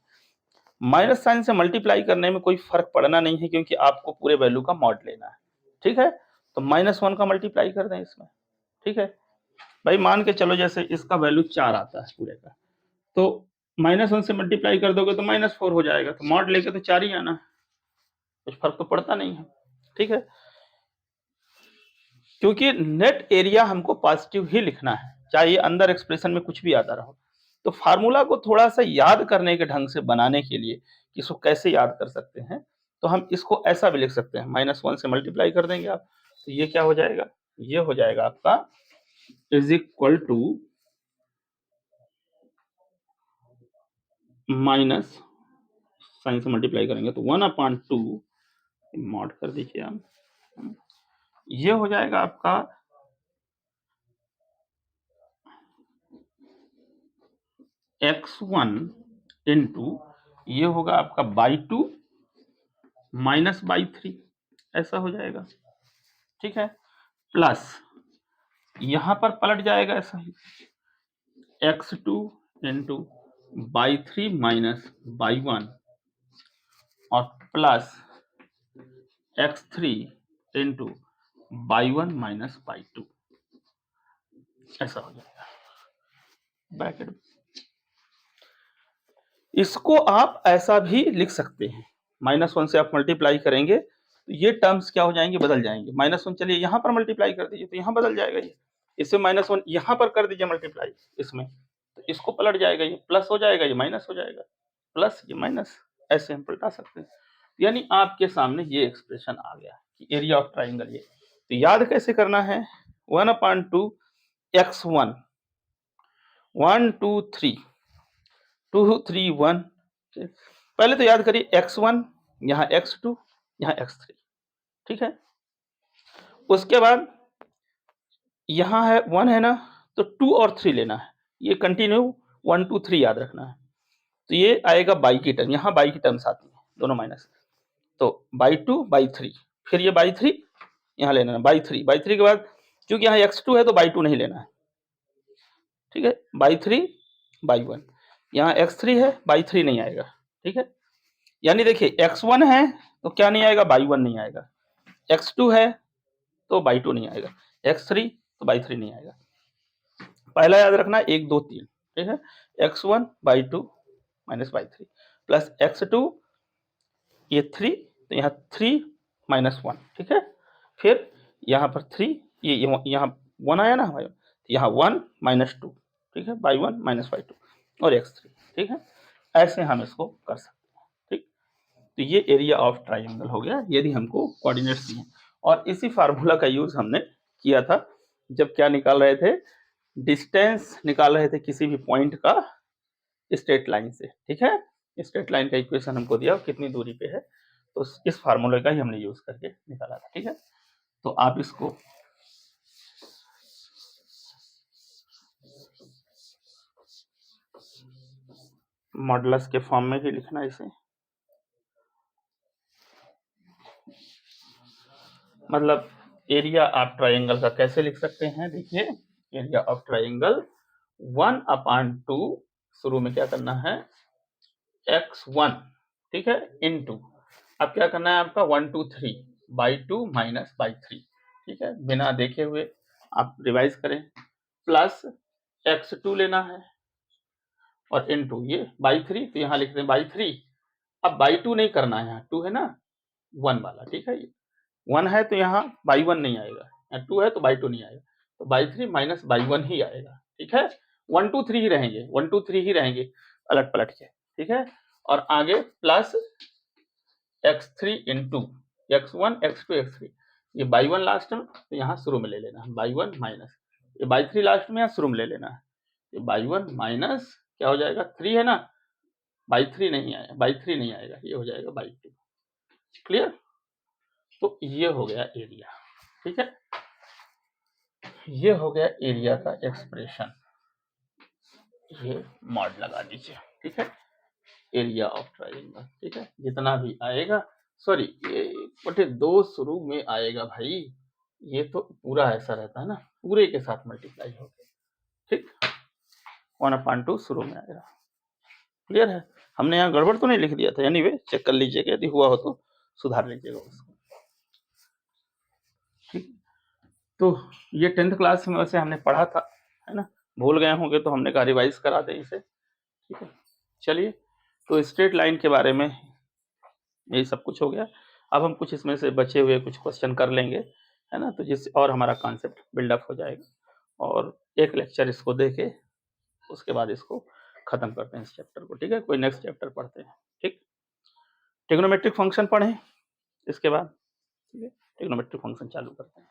माइनस साइन से मल्टीप्लाई करने में कोई फर्क पड़ना नहीं है, क्योंकि आपको पूरे वैल्यू का मॉड लेना है। ठीक है, तो -1 का मल्टीप्लाई कर दें इसमें। ठीक है भाई, मान के चलो जैसे इसका वैल्यू 4 आता है पूरे का, तो -1 से मल्टीप्लाई कर दोगे तो -4 हो जाएगा, तो मॉड लेके तो 4 ही आना है, कुछ फर्क तो पड़ता नहीं है। ठीक है, क्योंकि नेट एरिया हमको पॉजिटिव ही लिखना है, चाहे अंदर एक्सप्रेशन में कुछ भी आता रहो। तो फार्मूला को थोड़ा सा याद करने के ढंग से बनाने के लिए कि इसको कैसे याद कर सकते हैं, तो हम इसको ऐसा भी लिख सकते हैं, -1 से मल्टीप्लाई कर देंगे आप, तो ये क्या हो जाएगा, ये हो जाएगा आपका is equal to minus sine से मल्टीप्लाई करेंगे तो 1/2 मॉड कर दीजिए आप, ये हो जाएगा आपका x1 इंटू ये होगा आपका y2 -/3 ऐसा हो जाएगा। ठीक है, प्लस यहाँ पर पलट जाएगा ऐसा ही, x2 into by 3 minus by 1 और plus x3 into by 1 minus by 2, ऐसा हो जाएगा ब्रैकेट। इसको आप ऐसा भी लिख सकते हैं, -1 से आप मल्टीप्लाई करेंगे तो ये टर्म्स क्या हो जाएंगे, बदल जाएंगे। -1 चलिए यहाँ पर मल्टीप्लाई कर दीजिए तो यहाँ बदल जाएगा ये, इससे -1 यहाँ पर कर दीजिए मल्टीप्लाई इसमें, तो इसको पलट जाएगा, ये प्लस हो जाएगा, ये माइनस हो जाएगा, प्लस ये माइनस, ऐसे हम पलटा सकते हैं। यानी आपके सामने ये एक्सप्रेशन आ गया कि एरिया ऑफ ट्राइंगल ये। तो याद कैसे करना है, 1/2 x1 1 2 3 2 3 1, पहले तो याद करिए x1 यहाँ x2 यहाँ x3, ठीक है। उसके बाद यहाँ है 1 है ना, तो 2 और 3 लेना है, ये कंटिन्यू 1 2 3 याद रखना है। तो ये आएगा बाई की टर्म, यहाँ बाई की टर्म्स आती है दोनों माइनस, तो बाई 2 बाई 3, फिर ये बाई 3 यहाँ लेना है, बाई 3 के बाद क्योंकि यहाँ x2 है तो बाई 2 नहीं लेना है, ठीक है, बाई 3 बाई 1, यहाँ x3 है बाई 3 नहीं आएगा, ठीक है। यानी देखिए x1 है तो क्या नहीं आएगा, बाई 1 नहीं आएगा, x2 है तो बाई 2 नहीं आएगा, x3 तो बाई 3 नहीं आएगा। पहला याद रखना 1 2 3, ठीक है, x1 by 2 minus by 3 plus x2 ये 3, तो यहाँ 3 माइनस 1, ठीक है। फिर यहाँ पर 3 ये यहाँ 1 आया ना हमारे, यहाँ 1 माइनस 2, ठीक है, बाई 1 माइनस बाई 2 और x3, ठीक है। ऐसे हम इसको कर सकते हैं, ठीक। तो ये एरिया ऑफ ट्राइंगल हो गया यदि हमको कोऑर्डिनेट्स दिए। और इसी फार्मूला का यूज हमने किया था जब क्या निकाल रहे थे, डिस्टेंस निकाल रहे थे किसी भी पॉइंट का स्ट्रेट लाइन से, ठीक है। स्ट्रेट लाइन का इक्वेशन हमको दिया कितनी दूरी पे है, तो इस फार्मूले का ही हमने यूज करके निकाला था, ठीक है। तो आप इसको मॉडुलस के फॉर्म में भी लिखना, इसे मतलब एरिया ऑफ ट्राइंगल का कैसे लिख सकते हैं, देखिए एरिया ऑफ ट्राइंगल 1/2 शुरू में क्या करना है x1, ठीक है, इनटू अब क्या करना है आपका 1 2 3 बाई 2 माइनस बाई 3, ठीक है, बिना देखे हुए आप रिवाइज करें, प्लस x2 लेना है और इनटू ये बाई 3, तो यहाँ लिखते हैं बाई 3, अब बाई 2 नहीं करना है, यहाँ 2 है ना 1 वाला, ठीक है, ये 1 है तो यहाँ बाई 1 नहीं आएगा, यहाँ 2 है तो बाई 2 नहीं आएगा, तो बाई 3 माइनस बाई 1 ही आएगा, ठीक है। 1 2 3 ही रहेंगे, 1 2 3 ही रहेंगे अलट पलट के, ठीक है। और आगे plus x3 into x1 x2 x3, ये बाई 1 लास्ट में तो यहाँ शुरू में ले लेना है बाई 1 माइनस ये बाई 3 लास्ट में यहाँ शुरू में ले लेना है, ये बाई 1 माइनस क्या हो जाएगा 3 है ना, बाई 3 नहीं आएगा, बाई 3 नहीं आएगा, ये हो जाएगा बाई 2, क्लियर। तो ये हो गया एरिया, ठीक है, ये हो गया एरिया का एक्सप्रेशन, ये मॉड लगा दीजिए, ठीक है, एरिया ऑफ ट्राइंगल, ठीक है, जितना भी आएगा, सॉरी ये 1/2 शुरू में आएगा भाई, ये तो पूरा ऐसा रहता है ना, पूरे के साथ मल्टीप्लाई हो गया, ठीक, 1/2 शुरू में आएगा, क्लियर है। हमने यहाँ गड़बड़ तो नहीं लिख दिया था, एनीवे चेक कर लीजिएगा, यदि हुआ हो तो सुधार लीजिएगा उसको, ठीक। तो ये 10th क्लास में वैसे हमने पढ़ा था, है ना, भूल गए होंगे तो हमने कहा रिवाइज करा दें इसे, ठीक है। चलिए, तो स्ट्रेट लाइन के बारे में यही सब कुछ हो गया। अब हम कुछ इसमें से बचे हुए कुछ क्वेश्चन कर लेंगे, है ना, तो जिससे और हमारा कॉन्सेप्ट बिल्डअप हो जाएगा और एक लेक्चर इसको देके उसके बाद इसको खत्म करते हैं इस चैप्टर को, ठीक है। कोई नेक्स्ट चैप्टर पढ़ते हैं, ठीक। ट्रिग्नोमेट्रिक फंक्शन पढ़ें इसके बाद, ठीक है, ट्रिग्नोमेट्रिक फंक्शन चालू करते हैं।